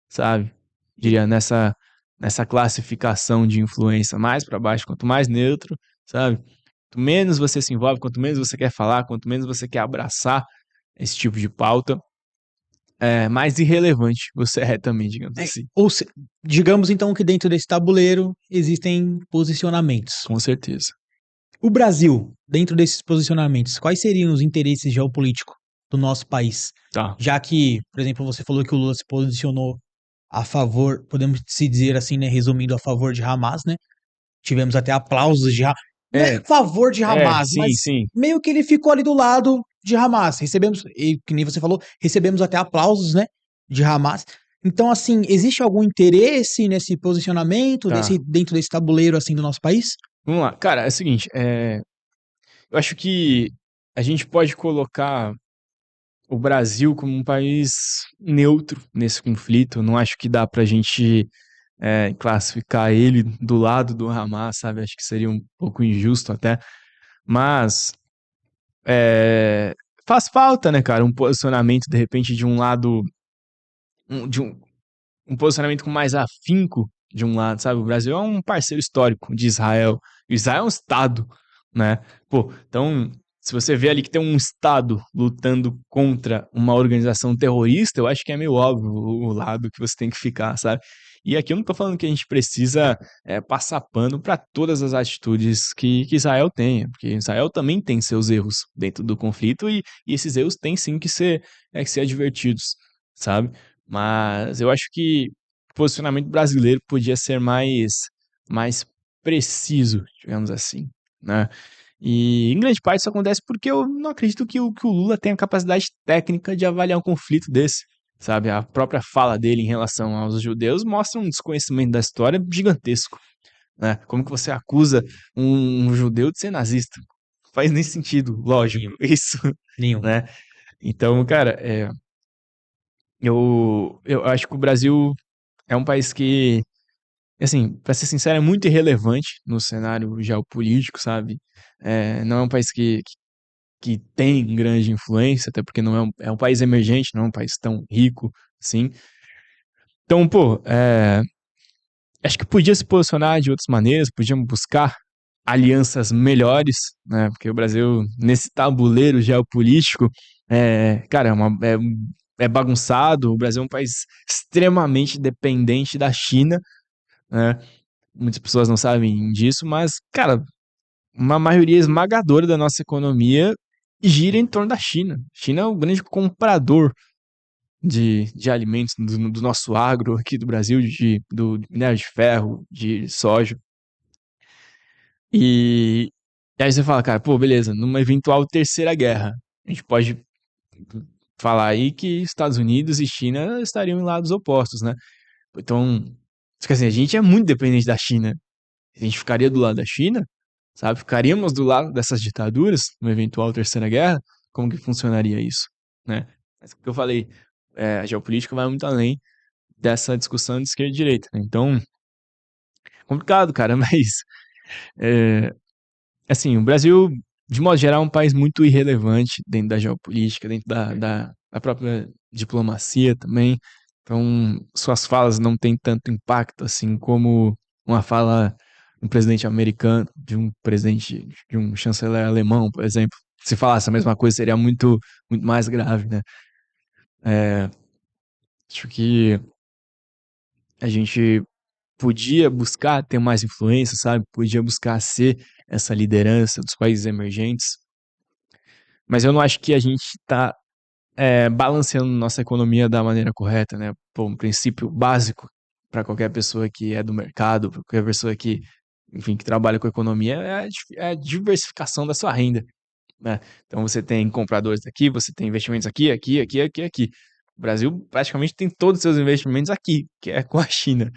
sabe? Diria nessa classificação de influência mais para baixo, quanto mais neutro, sabe? Quanto menos você se envolve, quanto menos você quer falar, quanto menos você quer abraçar esse tipo de pauta, mais irrelevante você é também, digamos É, assim. digamos então que dentro desse tabuleiro existem posicionamentos. Com certeza. O Brasil, dentro desses posicionamentos, quais seriam os interesses geopolíticos do nosso país? Tá. Já que, por exemplo, você falou que o Lula se posicionou a favor, podemos se dizer assim, né, resumindo, a favor de Hamas, né? Tivemos até aplausos de Hamas. Não é É, a favor de Hamas, sim, mas sim. meio que ele ficou ali do lado de Hamas. Recebemos, e, que nem você falou, recebemos até aplausos, né, de Hamas. Então, assim, existe algum interesse nesse posicionamento, Tá. dentro desse tabuleiro, assim, do nosso país? Vamos lá. Cara, é o seguinte, eu acho que a gente pode colocar o Brasil como um país neutro nesse conflito. Não acho que dá pra gente classificar ele do lado do Hamas, sabe? Acho que seria um pouco injusto até. Mas faz falta, né, cara, um posicionamento, de repente, de um lado, de um posicionamento com mais afinco de um lado, sabe? O Brasil é um parceiro histórico de Israel. Israel é um Estado, né? Pô, então, se você vê ali que tem um Estado lutando contra uma organização terrorista, eu acho que é meio óbvio o lado que você tem que ficar, sabe? E aqui eu não tô falando que a gente precisa passar pano para todas as atitudes que Israel tem, porque Israel também tem seus erros dentro do conflito e esses erros têm sim que ser advertidos, sabe? Mas eu acho que o posicionamento brasileiro podia ser mais preciso, digamos assim, né? E em grande parte isso acontece porque eu não acredito que o Lula tenha capacidade técnica de avaliar um conflito desse, sabe? A própria fala dele em relação aos judeus mostra um desconhecimento da história gigantesco, né? Como que você acusa um judeu de ser nazista? Não faz nem sentido, lógico, Nenhum. isso, Nenhum. né? Então, cara, eu acho que o Brasil é um país que, assim, pra ser sincero, é muito irrelevante no cenário geopolítico, sabe? Não é um país que tem grande influência, até porque não é um país emergente, não é um país tão rico, assim. Então, pô, acho que podia se posicionar de outras maneiras, podíamos buscar alianças melhores, né? Porque o Brasil, nesse tabuleiro geopolítico, cara, é bagunçado. O Brasil é um país extremamente dependente da China, né? Muitas pessoas não sabem disso, mas, cara, uma maioria esmagadora da nossa economia gira em torno da China. A China é o grande comprador de alimentos do nosso agro aqui do Brasil, do minério de ferro, de soja. E aí você fala, cara, pô, beleza, numa eventual terceira guerra, a gente pode falar aí que Estados Unidos e China estariam em lados opostos, né? Então, quer dizer, a gente é muito dependente da China. A gente ficaria do lado da China, sabe? Ficaríamos do lado dessas ditaduras numa eventual terceira guerra? Como que funcionaria isso, né? Mas o que eu falei, a geopolítica vai muito além dessa discussão de esquerda e direita, né? Então, complicado, cara, mas é, assim, o Brasil, de modo geral, é um país muito irrelevante dentro da geopolítica, dentro da própria diplomacia também. Então, suas falas não têm tanto impacto assim como uma fala de um presidente americano, de um chanceler alemão, por exemplo. Se falasse a mesma coisa, seria muito mais grave, né? Acho que a gente podia buscar ter mais influência, sabe? Podia buscar ser essa liderança dos países emergentes. Mas eu não acho que a gente está balanceando nossa economia da maneira correta, né? Pô, um princípio básico para qualquer pessoa que é do mercado, para qualquer pessoa que, enfim, que trabalha com economia, é a diversificação da sua renda, né? Então você tem compradores daqui, você tem investimentos aqui, aqui, aqui, aqui, aqui. O Brasil praticamente tem todos os seus investimentos aqui, que é com a China.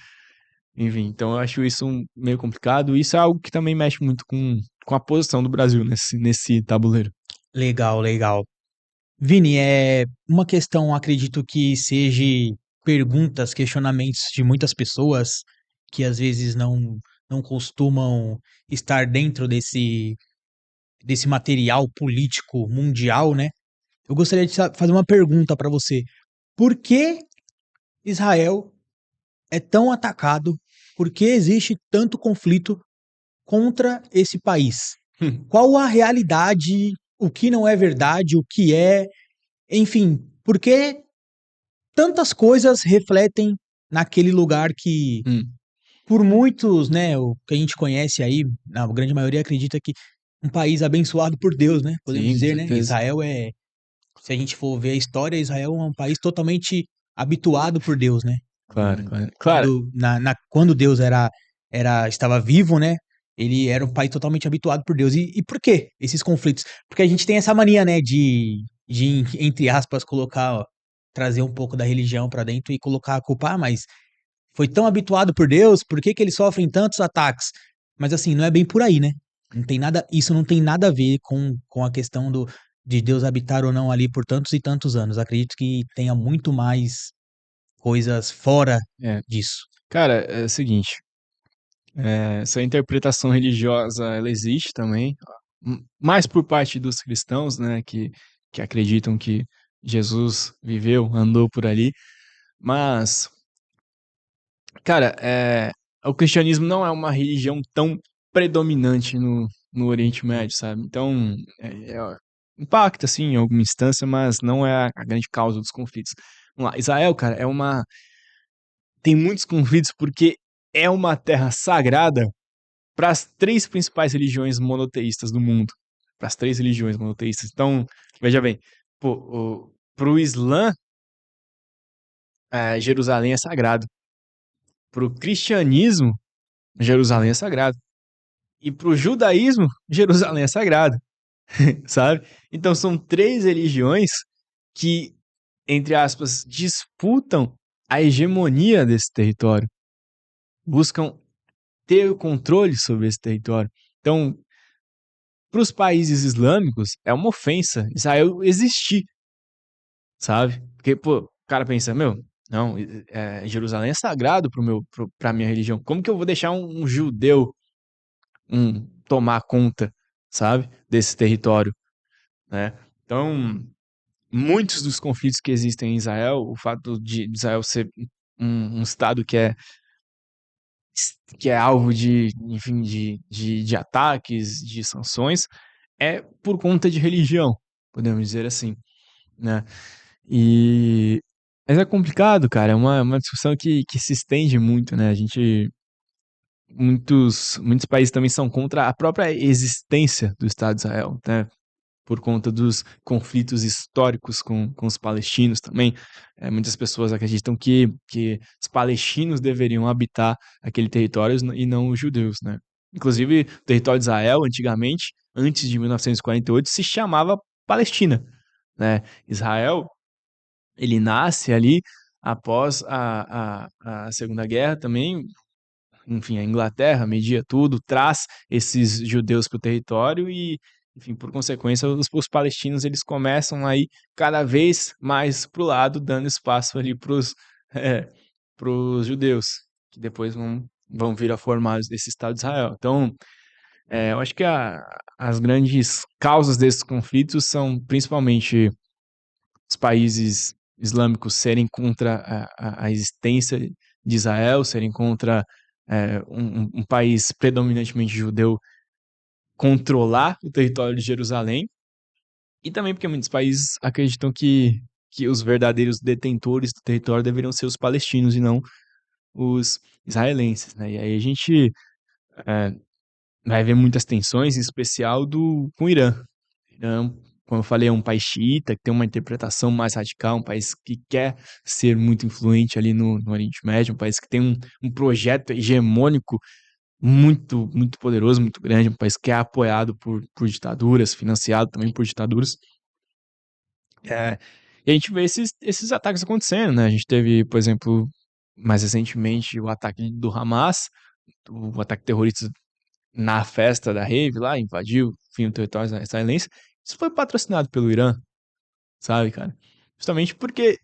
Enfim, então eu acho isso meio complicado. E isso é algo que também mexe muito com a posição do Brasil nesse tabuleiro. Legal, legal. Vini, é uma questão, acredito que seja perguntas, questionamentos de muitas pessoas que às vezes não costumam estar dentro desse material político mundial, né? Eu gostaria de fazer uma pergunta para você. Por que Israel é tão atacado? Por que existe tanto conflito contra esse país? Qual a realidade? O que não é verdade? O que é? Enfim, por que tantas coisas refletem naquele lugar que, Hum, por muitos, né, o que a gente conhece aí, a grande maioria acredita que um país abençoado por Deus, né? Podemos sim, com dizer, né? certeza. Israel é, se a gente for ver a história, Israel é um país totalmente habituado por Deus, né? Claro, claro. Claro, Quando Deus estava vivo, né? ele era um país totalmente habituado por Deus. E por quê esses conflitos? Porque a gente tem essa mania, né, de entre aspas, colocar, ó, trazer um pouco da religião pra dentro e colocar a culpa, mas foi tão habituado por Deus, por que que eles sofrem tantos ataques? Mas assim, não é bem por aí, né? Não tem nada, isso não tem nada a ver com a questão de Deus habitar ou não ali por tantos e tantos anos. Acredito que tenha muito mais coisas fora É, disso. cara, é o seguinte, essa interpretação religiosa, ela existe também, mais por parte dos cristãos, né, que acreditam que Jesus viveu, andou por ali, mas, cara, o cristianismo não é uma religião tão predominante no Oriente Médio, sabe? Então, impacta, sim, em alguma instância, mas não é a grande causa dos conflitos. Vamos lá, Israel, cara, tem muitos conflitos porque é uma terra sagrada para as três principais religiões monoteístas do mundo. Para as três religiões monoteístas. Então, veja bem, para o Islã, Jerusalém é sagrado. Para o cristianismo, Jerusalém é sagrado. E para o judaísmo, Jerusalém é sagrado, sabe? Então são três religiões que, entre aspas, disputam a hegemonia desse território, buscam ter o controle sobre esse território. Então, para os países islâmicos, é uma ofensa Israel existir, sabe? Porque, pô, o cara pensa, meu, não, Jerusalém é sagrado pra minha religião. Como que eu vou deixar um judeu tomar conta, sabe? Desse território, né? Então, muitos dos conflitos que existem em Israel, o fato de Israel ser um estado que é alvo de, enfim, de ataques, de sanções, é por conta de religião, podemos dizer assim, né? E mas é complicado, cara, é uma discussão que se estende muito, né? A gente muitos países também são contra a própria existência do Estado de Israel, né? Por conta dos conflitos históricos com os palestinos também. Muitas pessoas acreditam que os palestinos deveriam habitar aquele território e não os judeus, né? Inclusive, o território de Israel, antigamente, antes de 1948, se chamava Palestina, né? Israel, ele nasce ali após a Segunda Guerra também, enfim, a Inglaterra media tudo, traz esses judeus para o território e, enfim, por consequência, os palestinos eles começam aí cada vez mais para o lado, dando espaço ali para os judeus, que depois vão vir a formar esse Estado de Israel. Então, eu acho que as grandes causas desses conflitos são principalmente os países islâmicos serem contra a existência de Israel, serem contra um país predominantemente judeu controlar o território de Jerusalém, e também porque muitos países acreditam que os verdadeiros detentores do território deveriam ser os palestinos e não os israelenses, né? E aí a gente é, vai ver muitas tensões, em especial com o Irã. O Irã, como eu falei, é um país xiita, que tem uma interpretação mais radical, um país que quer ser muito influente ali no Oriente Médio, um país que tem um projeto hegemônico muito, muito poderoso, muito grande, um país que é apoiado por ditaduras, financiado também por ditaduras. E a gente vê esses ataques acontecendo, né? A gente teve, por exemplo, mais recentemente, o ataque do Hamas, o ataque terrorista na festa da rave lá, invadiu, enfim, o território israelense. Isso foi patrocinado pelo Irã, sabe, cara? Justamente porque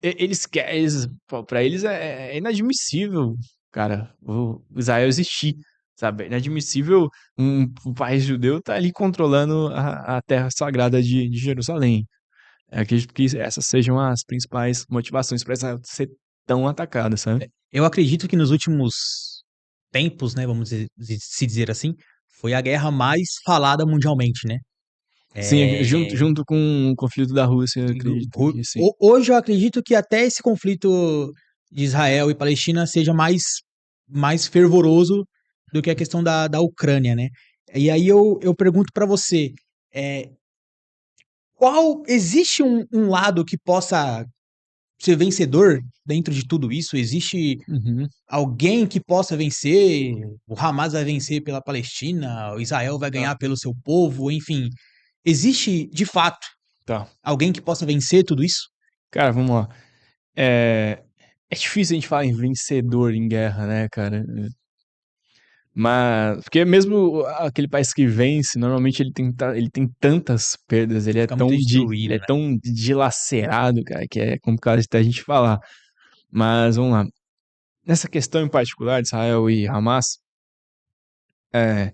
eles querem, para eles é inadmissível, cara, o Israel existir, sabe? É inadmissível um país judeu estar ali controlando a terra sagrada de Jerusalém. Eu acredito que essas sejam as principais motivações para Israel ser tão atacada, sabe? Eu acredito que nos últimos tempos, né, vamos se dizer assim, foi a guerra mais falada mundialmente, né? Sim, junto, É, junto com o conflito da Rússia, eu do- acredito que sim. hoje eu acredito que até esse conflito de Israel e Palestina seja mais fervoroso do que a questão da Ucrânia, né? E aí eu pergunto para você, é, existe um lado que possa ser vencedor dentro de tudo isso? Existe Uhum. alguém que possa vencer? O Hamas vai vencer pela Palestina, o Israel vai Tá, ganhar pelo seu povo, enfim. Existe, de fato, tá. alguém que possa vencer tudo isso? Cara, vamos lá. É difícil a gente falar em vencedor em guerra, né, cara? Mas, porque mesmo aquele país que vence, normalmente ele tem tantas perdas, Fica muito ele destruído, é né? tão dilacerado, cara, que é complicado até a gente falar. Mas vamos lá. Nessa questão em particular de Israel e Hamas, é,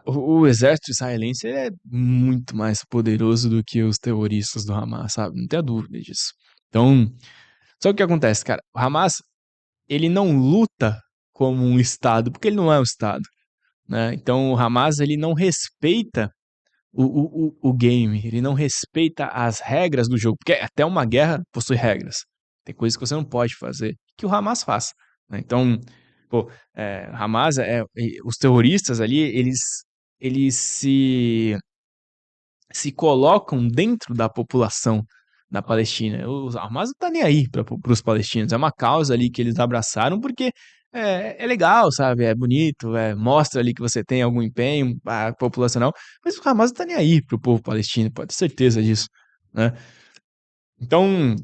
o exército israelense ele é muito mais poderoso do que os terroristas do Hamas, sabe? Não tenha dúvida disso. Então, só que o que acontece, cara? O Hamas, ele não luta como um Estado, porque ele não é um Estado, né? Então, o Hamas, ele não respeita o game, ele não respeita as regras do jogo, porque até uma guerra possui regras. Tem coisas que você não pode fazer, que o Hamas faz, né? Então, pô, Hamas, os terroristas ali, eles se colocam dentro da população da Palestina. O Hamas não tá nem aí para os palestinos. É uma causa ali que eles abraçaram porque é legal, sabe? É bonito, mostra ali que você tem algum empenho populacional, mas o Hamas não tá nem aí pro povo palestino, pode ter certeza disso, né? Então,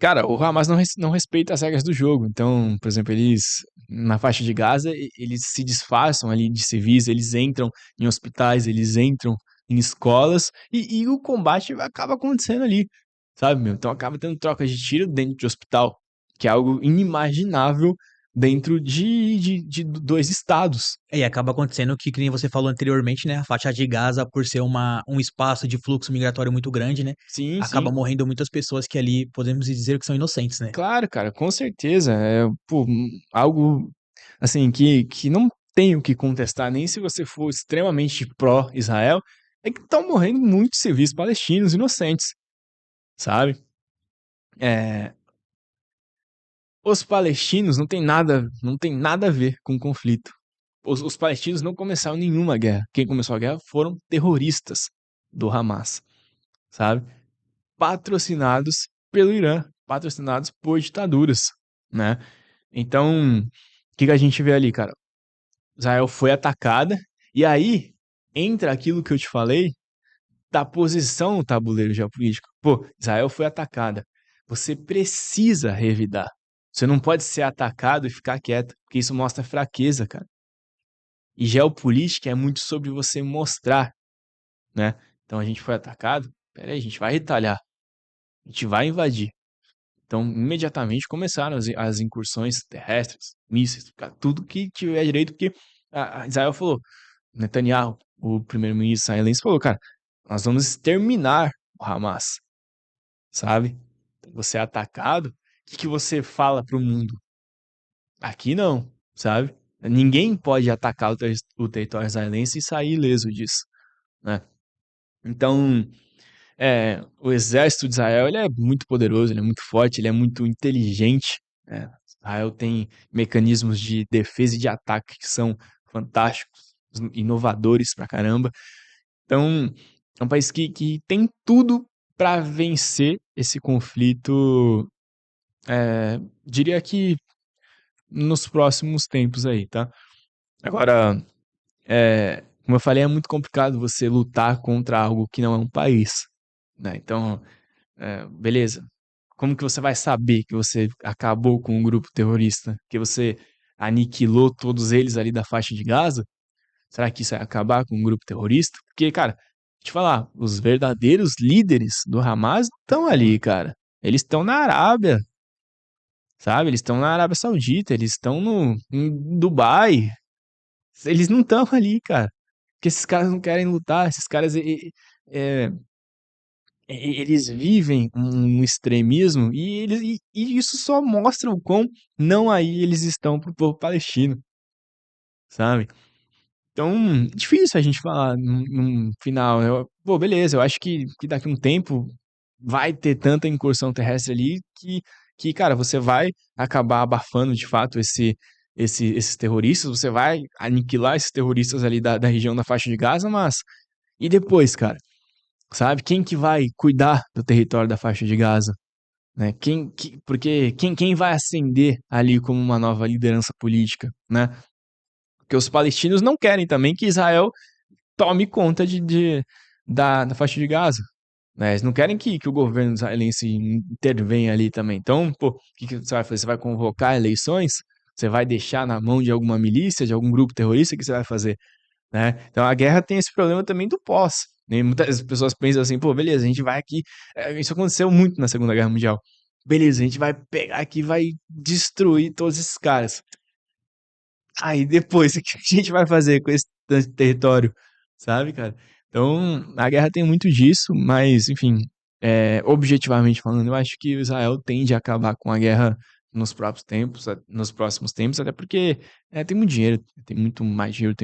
cara, o Hamas não respeita as regras do jogo. Então, por exemplo, eles, na faixa de Gaza, eles se disfarçam ali de civis, eles entram em hospitais, eles entram em escolas e o combate acaba acontecendo ali, sabe, meu? Então acaba tendo troca de tiro dentro de hospital, que é algo inimaginável dentro de dois estados. E acaba acontecendo que nem você falou anteriormente, né? A faixa de Gaza, por ser um espaço de fluxo migratório muito grande, né? Sim, Acaba sim. morrendo muitas pessoas que ali podemos dizer que são inocentes, né? Claro, cara, com certeza. Pô, algo assim que não tem o que contestar, nem se você for extremamente pró-Israel, é que estão morrendo muitos civis palestinos inocentes, sabe? É, os palestinos não tem nada a ver com o conflito. Os palestinos não começaram nenhuma guerra. Quem começou a guerra foram terroristas do Hamas, sabe? Patrocinados pelo Irã, patrocinados por ditaduras, né? Então, o que a gente vê ali, cara? Israel foi atacada, e aí entra aquilo que eu te falei da posição no tabuleiro geopolítico. Pô, Israel foi atacada. Você precisa revidar. Você não pode ser atacado e ficar quieto, porque isso mostra fraqueza, cara. E geopolítica é muito sobre você mostrar, né? Então a gente foi atacado, peraí, a gente vai retalhar, a gente vai invadir. Então, imediatamente começaram as incursões terrestres, mísseis, tudo que tiver direito, porque a Israel falou, Netanyahu, o primeiro-ministro israelense, falou, cara, nós vamos exterminar o Hamas, sabe? Você é atacado, o que você fala pro mundo? Aqui não, sabe? Ninguém pode atacar o território israelense e sair ileso disso, né? Então, o exército de Israel ele é muito poderoso, ele é muito forte, ele é muito inteligente. Israel tem mecanismos de defesa e de ataque que são fantásticos, inovadores pra caramba. Então, é um país que tem tudo para vencer esse conflito, diria que nos próximos tempos aí, tá? Agora, como eu falei, é muito complicado você lutar contra algo que não é um país, né? Então, beleza. Como que você vai saber que você acabou com um grupo terrorista? Que você aniquilou todos eles ali da faixa de Gaza? Será que isso vai acabar com um grupo terrorista? Porque, cara, te falar, os verdadeiros líderes do Hamas não estão ali, cara. Eles estão na Arábia, sabe? Eles estão na Arábia Saudita, eles estão no, em Dubai. Eles não estão ali, cara. Porque esses caras não querem lutar, esses caras é, eles vivem um extremismo e isso só mostra o quão não aí eles estão pro povo palestino, sabe? Então, difícil a gente falar num final. Pô, beleza, eu acho que daqui a um tempo vai ter tanta incursão terrestre ali cara, você vai acabar abafando de fato esses terroristas, você vai aniquilar esses terroristas ali da região da faixa de Gaza, mas e depois, cara? Sabe? Quem que vai cuidar do território da faixa de Gaza? né? Porque quem vai ascender ali como uma nova liderança política, né? Porque os palestinos não querem também que Israel tome conta da faixa de Gaza, né? Eles não querem que o governo israelense intervenha ali também. Então, pô, o que você vai fazer? Você vai convocar eleições? Você vai deixar na mão de alguma milícia, de algum grupo terrorista? O que você vai fazer? Né? Então a guerra tem esse problema também do pós. Né? Muitas pessoas pensam assim, pô, beleza, a gente vai aqui. Isso aconteceu muito na Segunda Guerra Mundial. Beleza, a gente vai pegar aqui, vai destruir todos esses caras. Aí depois, o que a gente vai fazer com esse território? Sabe, cara? Então, a guerra tem muito disso, mas, enfim, objetivamente falando, eu acho que o Israel tende a acabar com a guerra nos próximos tempos, até porque tem muito dinheiro, tem muito mais dinheiro,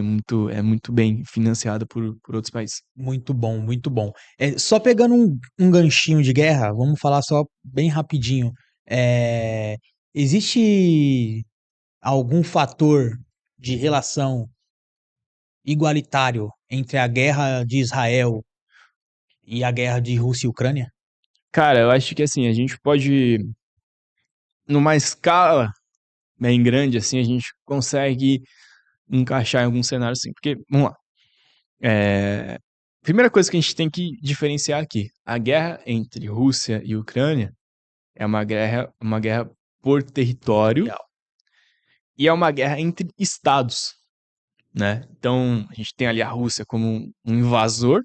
é muito bem financiado por outros países. Muito bom, muito bom. Só pegando um ganchinho de guerra, vamos falar só bem rapidinho. É, existe algum fator de relação igualitário entre a guerra de Israel e a guerra de Rússia e Ucrânia? Cara, eu acho que assim, a gente pode, numa escala bem grande, assim, a gente consegue encaixar em algum cenário assim. Porque, vamos lá. Primeira coisa que a gente tem que diferenciar aqui: a guerra entre Rússia e Ucrânia é uma guerra por território Territorial. e é uma guerra entre estados, né? Então, a gente tem ali a Rússia como um invasor,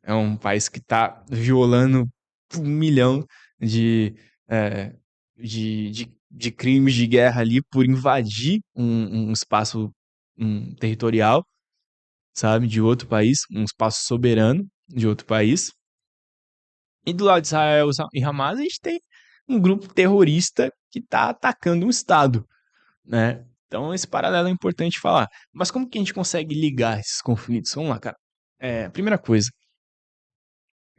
é um país que está violando 1 milhão de, eh, de crimes de guerra ali por invadir um espaço territorial, sabe, de outro país, um espaço soberano de outro país. E do lado de Israel e Hamas, a gente tem um grupo terrorista que está atacando um Estado, né? Então, esse paralelo é importante falar. Mas como que a gente consegue ligar esses conflitos? Vamos lá, cara. Primeira coisa,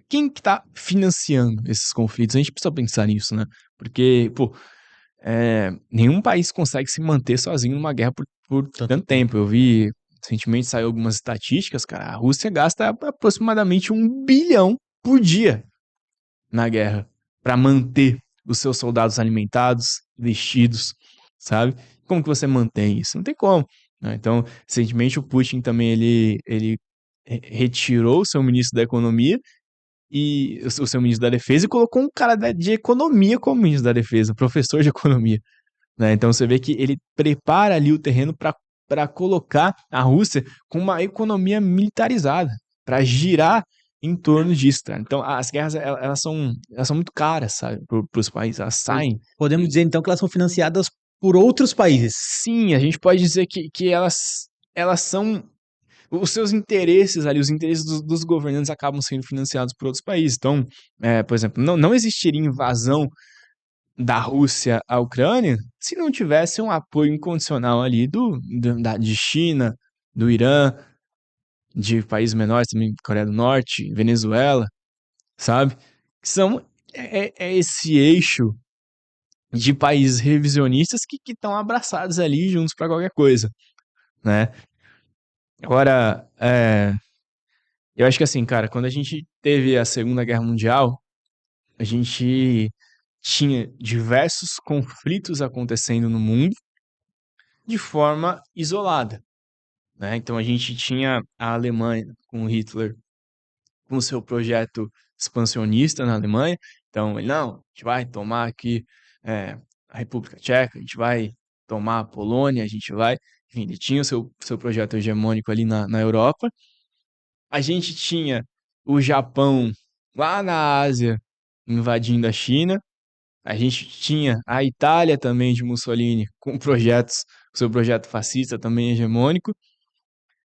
quem que tá financiando esses conflitos? A gente precisa pensar nisso, né? Porque, pô, nenhum país consegue se manter sozinho numa guerra por Tanto tanto tempo. tempo. Eu vi, recentemente saiu algumas estatísticas, cara. A Rússia gasta aproximadamente 1 bilhão por dia na guerra para manter os seus soldados alimentados, vestidos, sabe? Como que você mantém isso? Não tem como, né? Então, recentemente o Putin também ele retirou o seu ministro da economia e o seu ministro da defesa e colocou um cara de economia como ministro da defesa, professor de economia, né? Então você vê que ele prepara ali o terreno para colocar a Rússia com uma economia militarizada, para girar em torno disso, tá? Então as guerras elas são muito caras, sabe, para os países, elas saem. Podemos dizer então que elas são financiadas por outros países. Sim, a gente pode dizer que elas são os seus interesses ali, os interesses dos governantes acabam sendo financiados por outros países. Então, por exemplo, não existiria invasão da Rússia à Ucrânia se não tivesse um apoio incondicional ali de China, do Irã, de países menores também, Coreia do Norte, Venezuela, sabe? Que são esse eixo de países revisionistas que estão abraçados ali juntos para qualquer coisa, né? Agora, eu acho que assim, cara, quando a gente teve a Segunda Guerra Mundial, a gente tinha diversos conflitos acontecendo no mundo de forma isolada, né? Então a gente tinha a Alemanha com Hitler com o seu projeto expansionista na Alemanha. Então ele, não, a gente vai tomar aqui a República Tcheca, a gente vai tomar a Polônia, a gente vai... Enfim, ele tinha o seu projeto hegemônico ali na Europa. A gente tinha o Japão lá na Ásia invadindo a China. A gente tinha a Itália também de Mussolini com projetos, o seu projeto fascista também hegemônico,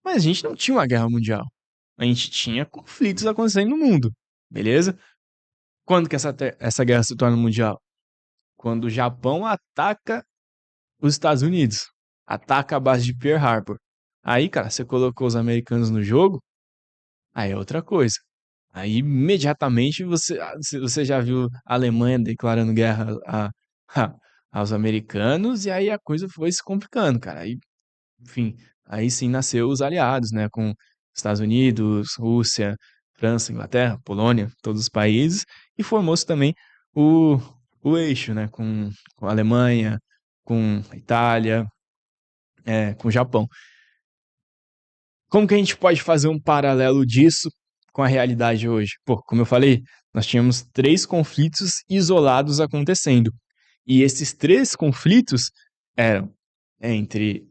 mas a gente não tinha uma guerra mundial. A gente tinha conflitos acontecendo no mundo, beleza? Quando que essa guerra se torna mundial? Quando o Japão ataca os Estados Unidos, ataca a base de Pearl Harbor. Aí, cara, você colocou os americanos no jogo, aí é outra coisa. Aí, imediatamente, você já viu a Alemanha declarando guerra a- aos americanos, e aí a coisa foi se complicando, cara. Aí, enfim, aí sim nasceu os aliados, né? Com Estados Unidos, Rússia, França, Inglaterra, Polônia, todos os países, e formou-se também o, o eixo, né? Com a Alemanha, com a Itália, com o Japão. Como que a gente pode fazer um paralelo disso com a realidade hoje? Pô, como eu falei, nós tínhamos 3 conflitos isolados acontecendo. E esses 3 conflitos eram entre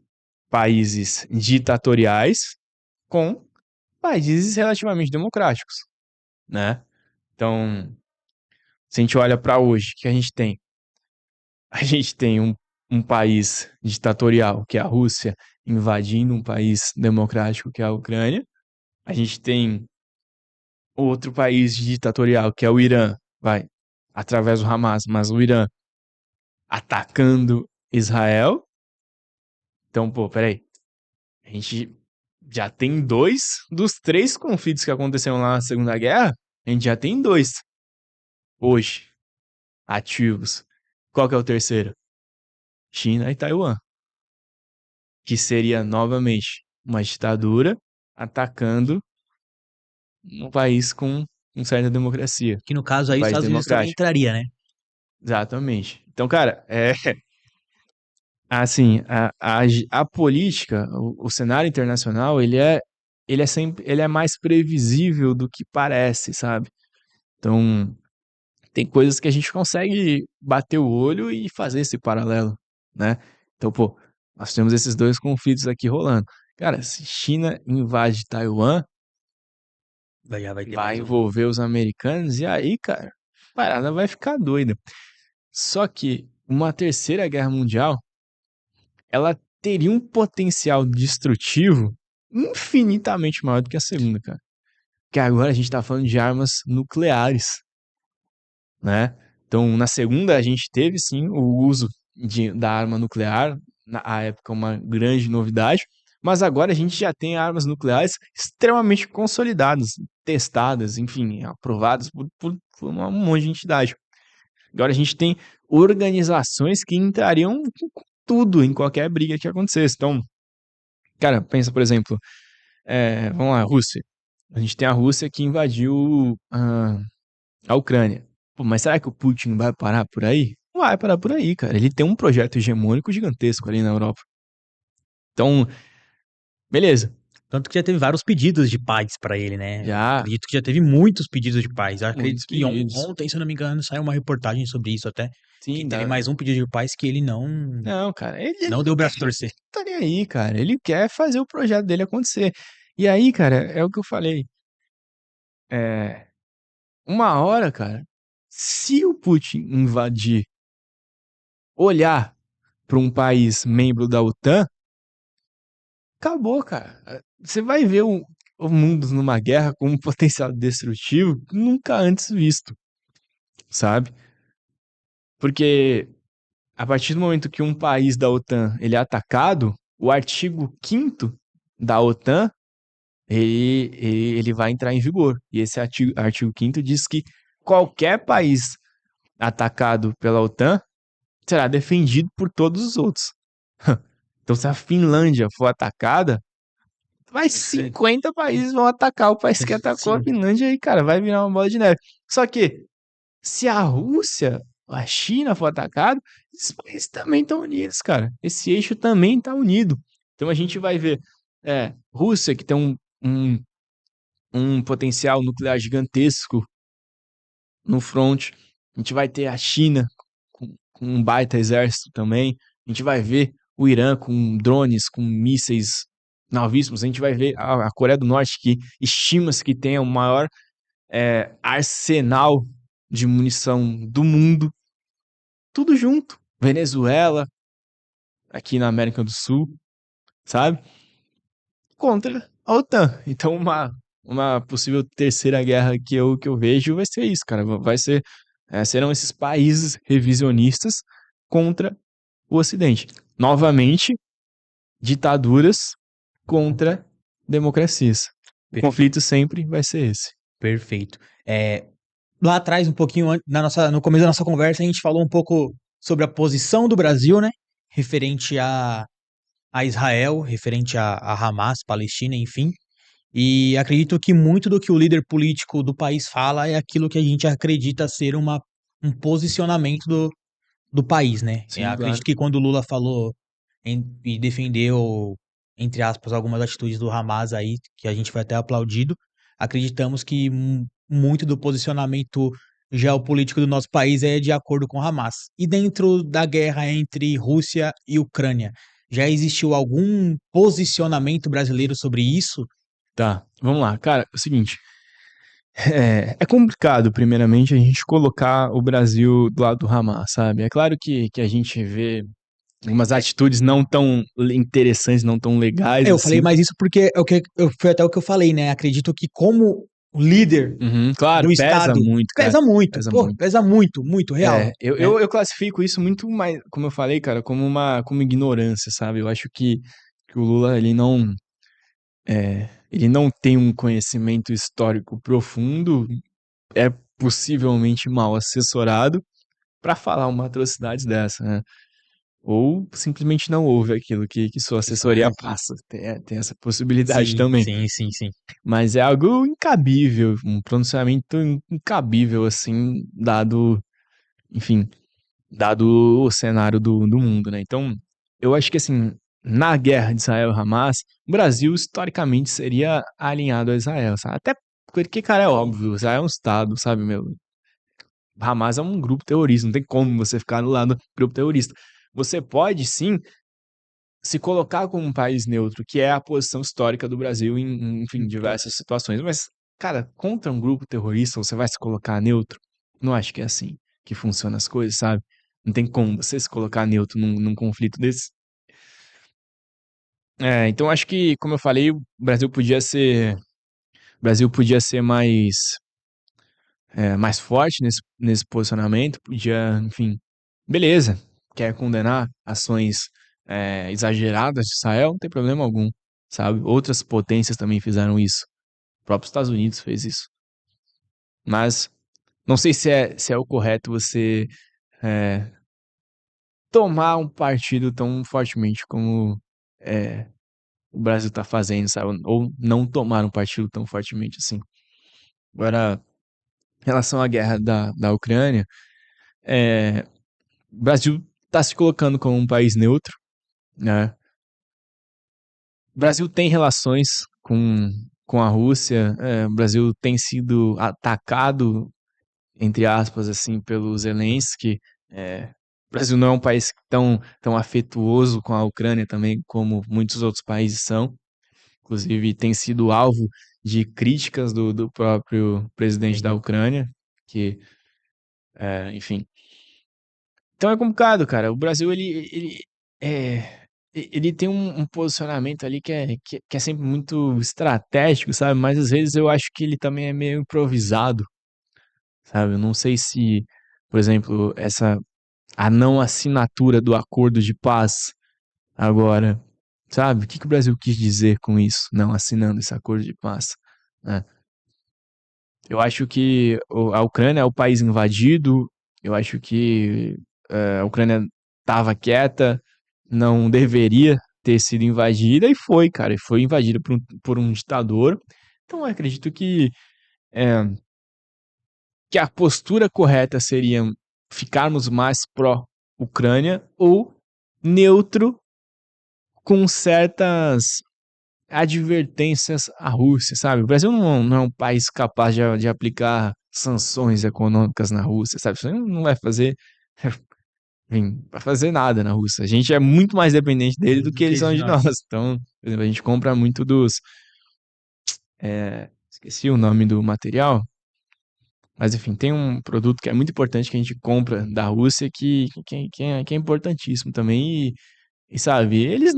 países ditatoriais com países relativamente democráticos, né? Então, se a gente olha para hoje, o que a gente tem? A gente tem um país ditatorial, que é a Rússia, invadindo um país democrático, que é a Ucrânia. A gente tem outro país ditatorial, que é o Irã, vai, através do Hamas, mas o Irã atacando Israel. Então, pô, peraí. A gente já tem 2 dos 3 conflitos que aconteceram lá na Segunda Guerra, a gente já tem 2 hoje ativos. Qual que é o terceiro? China e Taiwan, que seria novamente uma ditadura atacando um país com certa democracia, Que no caso um aí os país Estados Unidos também democrático. entraria, né? Exatamente. Então, cara, assim, a política, o cenário internacional, ele é mais previsível do que parece, sabe? Então, tem coisas que a gente consegue bater o olho e fazer esse paralelo, né? Então, pô, nós temos esses 2 conflitos aqui rolando. Cara, se China invade Taiwan, Já vai ter vai mais um. envolver os americanos, e aí, cara, a parada vai ficar doida. Só que uma terceira guerra mundial, ela teria um potencial destrutivo infinitamente maior do que a segunda, cara. Porque agora a gente tá falando de armas nucleares, né? Então, na segunda, a gente teve sim o uso da arma nuclear, na época uma grande novidade, mas agora a gente já tem armas nucleares extremamente consolidadas, testadas, enfim, aprovadas por um monte de entidade. Agora a gente tem organizações que entrariam com tudo em qualquer briga que acontecesse. Então, cara, pensa, por exemplo, vamos lá, Rússia. A gente tem a Rússia que invadiu a Ucrânia. Pô, mas será que o Putin vai parar por aí? Não vai parar por aí, cara. Ele tem um projeto hegemônico gigantesco ali na Europa. Então, beleza. Tanto que já teve vários pedidos de paz pra ele, né? Já, Acredito que já teve muitos pedidos de paz. Eu acredito muitos que pedidos. ontem, se eu não me engano, saiu uma reportagem sobre isso até, que Sim, teve mais um pedido de paz que ele não, cara, ele não deu o braço a torcer. tá nem aí, cara. Ele quer fazer o projeto dele acontecer. E aí, cara, é o que eu falei. É, uma hora, cara, se o Putin invadir, olhar para um país membro da OTAN, acabou, cara. Você vai ver o mundo numa guerra com um potencial destrutivo nunca antes visto, sabe? Porque a partir do momento que um país da OTAN ele é atacado, o artigo 5º da OTAN ele vai entrar em vigor. E esse artigo 5º diz que qualquer país atacado pela OTAN será defendido por todos os outros. Então, se a Finlândia for atacada, mais 50 países vão atacar o país que atacou a Sim, Finlândia e, cara, vai virar uma bola de neve. Só que, se a Rússia, a China for atacado, esses países também estão unidos, cara. Esse eixo também está unido. Então a gente vai ver Rússia, que tem um potencial nuclear gigantesco no front. A gente vai ter a China com um baita exército também. A gente vai ver o Irã com drones, com mísseis novíssimos. A gente vai ver a Coreia do Norte, que estima-se que tenha o maior arsenal de munição do mundo. Tudo junto. Venezuela, aqui na América do Sul, sabe? Contra a OTAN. Então, uma possível terceira guerra que eu vejo vai ser isso, cara. Serão esses países revisionistas contra o Ocidente. Novamente, ditaduras contra democracias. O conflito sempre vai ser esse. perfeito. Lá atrás, um pouquinho no começo da nossa conversa, a gente falou um pouco sobre a posição do Brasil, né? Referente a Israel, referente a Hamas, Palestina, enfim. E acredito que muito do que o líder político do país fala é aquilo que a gente acredita ser uma um posicionamento do país, né? Eu Sim, acredito claro. que quando o Lula falou e defendeu, entre aspas, algumas atitudes do Hamas aí, que a gente foi até aplaudido, acreditamos que muito do posicionamento geopolítico do nosso país é de acordo com o Hamas. E dentro da guerra entre Rússia e Ucrânia, já existiu algum posicionamento brasileiro sobre isso? Tá, vamos lá. Cara, é o seguinte, é complicado, primeiramente, a gente colocar o Brasil do lado do Hamas, sabe? É claro que a gente vê algumas atitudes não tão interessantes, não tão legais Eu falei assim. mais isso porque foi até o que eu falei, né? Acredito que como líder Uhum, claro, do pesa estado, muito, cara, pesa muito, pesa pô, muito. pesa muito, muito, real, É, eu, né? eu, eu classifico isso muito mais, como eu falei, cara, como ignorância, sabe? Eu acho que o Lula, ele não tem um conhecimento histórico profundo, é possivelmente mal assessorado pra falar uma atrocidade dessa, né? Ou simplesmente não ouve aquilo que sua assessoria passa. Tem essa possibilidade Sim, também. sim, sim, sim. Mas é algo incabível, um pronunciamento incabível, assim, enfim, dado o cenário do mundo, né? Então, eu acho que, assim, na guerra de Israel e Hamas, o Brasil, historicamente, seria alinhado a Israel, sabe? Até porque, cara, é óbvio, Israel é um Estado, sabe, meu? Hamas é um grupo terrorista, não tem como você ficar do lado do grupo terrorista. Você pode, sim, se colocar como um país neutro, que é a posição histórica do Brasil enfim, diversas situações. Mas, cara, contra um grupo terrorista, você vai se colocar neutro? Não acho que é assim que funcionam as coisas, sabe? Não tem como você se colocar neutro num conflito desse. Então acho que, como eu falei, o Brasil podia ser mais forte nesse posicionamento, podia, enfim, beleza, quer condenar ações exageradas de Israel, não tem problema algum, sabe? Outras potências também fizeram isso. O próprio Estados Unidos fez isso. Mas não sei se é o correto você é, tomar um partido tão fortemente como é, o Brasil está fazendo, sabe? Ou não tomar um partido tão fortemente assim. Agora, em relação à guerra da Ucrânia, é, o Brasil está se colocando como um país neutro, né? O Brasil tem relações com a Rússia, o Brasil tem sido atacado, entre aspas, assim, pelo Zelensky. O Brasil não é um país tão afetuoso com a Ucrânia também, como muitos outros países são. Inclusive, tem sido alvo de críticas do próprio presidente da Ucrânia, que, enfim, então é complicado, cara. O Brasil, ele tem um posicionamento ali que é sempre muito estratégico, sabe? Mas às vezes eu acho que ele também é meio improvisado, sabe? Eu não sei se, por exemplo, a não assinatura do acordo de paz agora, sabe? O que o Brasil quis dizer com isso, não assinando esse acordo de paz, né? Eu acho que a Ucrânia é o país invadido, eu acho que a Ucrânia estava quieta, não deveria ter sido invadida, e foi, cara, e foi invadida por um ditador. Então eu acredito é, que a postura correta seria ficarmos mais pró-Ucrânia ou neutro com certas advertências à Rússia, sabe? O Brasil não é um país capaz de aplicar sanções econômicas na Rússia, sabe? Isso não vai fazer, enfim, vai fazer nada na Rússia. A gente é muito mais dependente dele do Do que que eles de são de nós. nós. Então, por exemplo, a gente compra muito esqueci o nome do material, mas enfim, tem um produto que é muito importante que a gente compra da Rússia que é importantíssimo também. E sabe, eles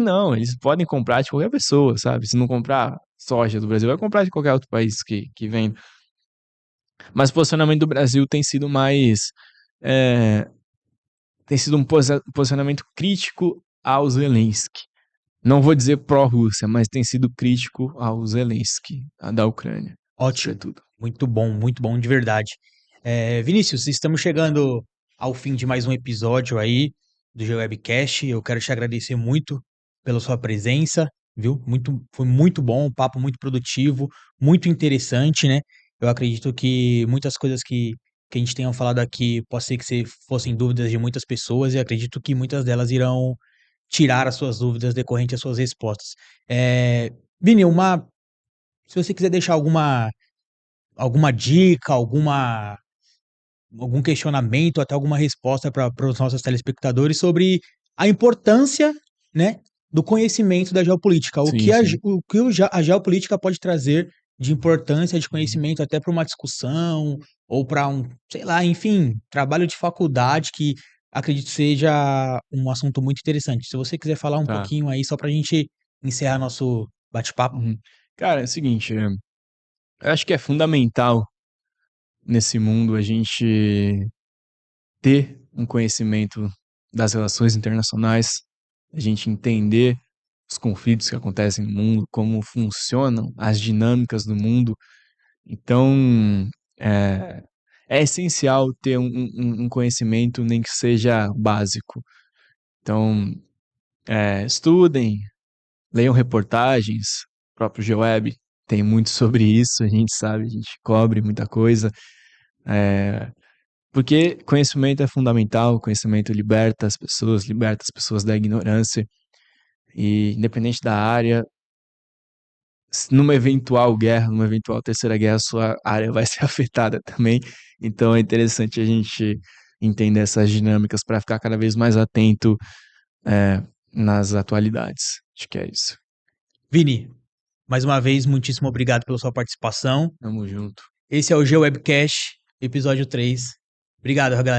podem comprar de qualquer pessoa, sabe? Se não comprar soja do Brasil, vai comprar de qualquer outro país que vem. Mas o posicionamento do Brasil é, tem sido um posicionamento crítico ao Zelensky. Não vou dizer pró-Rússia, mas tem sido crítico ao Zelensky, a da Ucrânia, Ótimo, sobretudo. muito bom de verdade. Vinícius, estamos chegando ao fim de mais um episódio aí do GeoWebcast. Eu quero te agradecer muito pela sua presença, viu? Foi muito bom, um papo muito produtivo, muito interessante, né? Eu acredito que muitas coisas que que a gente tenha falado aqui pode ser que fossem dúvidas de muitas pessoas e acredito que muitas delas irão tirar as suas dúvidas decorrente às suas respostas. Vini, se você quiser deixar alguma dica, algum questionamento, até alguma resposta para os nossos telespectadores sobre a importância, né, do conhecimento da geopolítica, Sim, sim. a geopolítica pode trazer de importância, de conhecimento até para uma discussão ou para um, sei lá, enfim, trabalho de faculdade que acredito seja um assunto muito interessante. Se você quiser falar um Tá. pouquinho aí, só para a gente encerrar nosso bate-papo. Uhum. Cara, é o seguinte, eu acho que é fundamental nesse mundo a gente ter um conhecimento das relações internacionais, a gente entender os conflitos que acontecem no mundo, como funcionam as dinâmicas do mundo. Então, é, é essencial ter um conhecimento, nem que seja básico. Então, estudem, leiam reportagens, o próprio GeoWeb tem muito sobre isso, a gente sabe, a gente cobre muita coisa. Porque conhecimento é fundamental, conhecimento liberta as pessoas da ignorância, e independente da área, numa eventual guerra, numa eventual terceira guerra, sua área vai ser afetada também. Então é interessante a gente entender essas dinâmicas para ficar cada vez mais atento, nas atualidades. Acho que é isso. Vini, mais uma vez, muitíssimo obrigado pela sua participação. Tamo junto. Esse é o G Webcast, episódio 3. Obrigado, galera.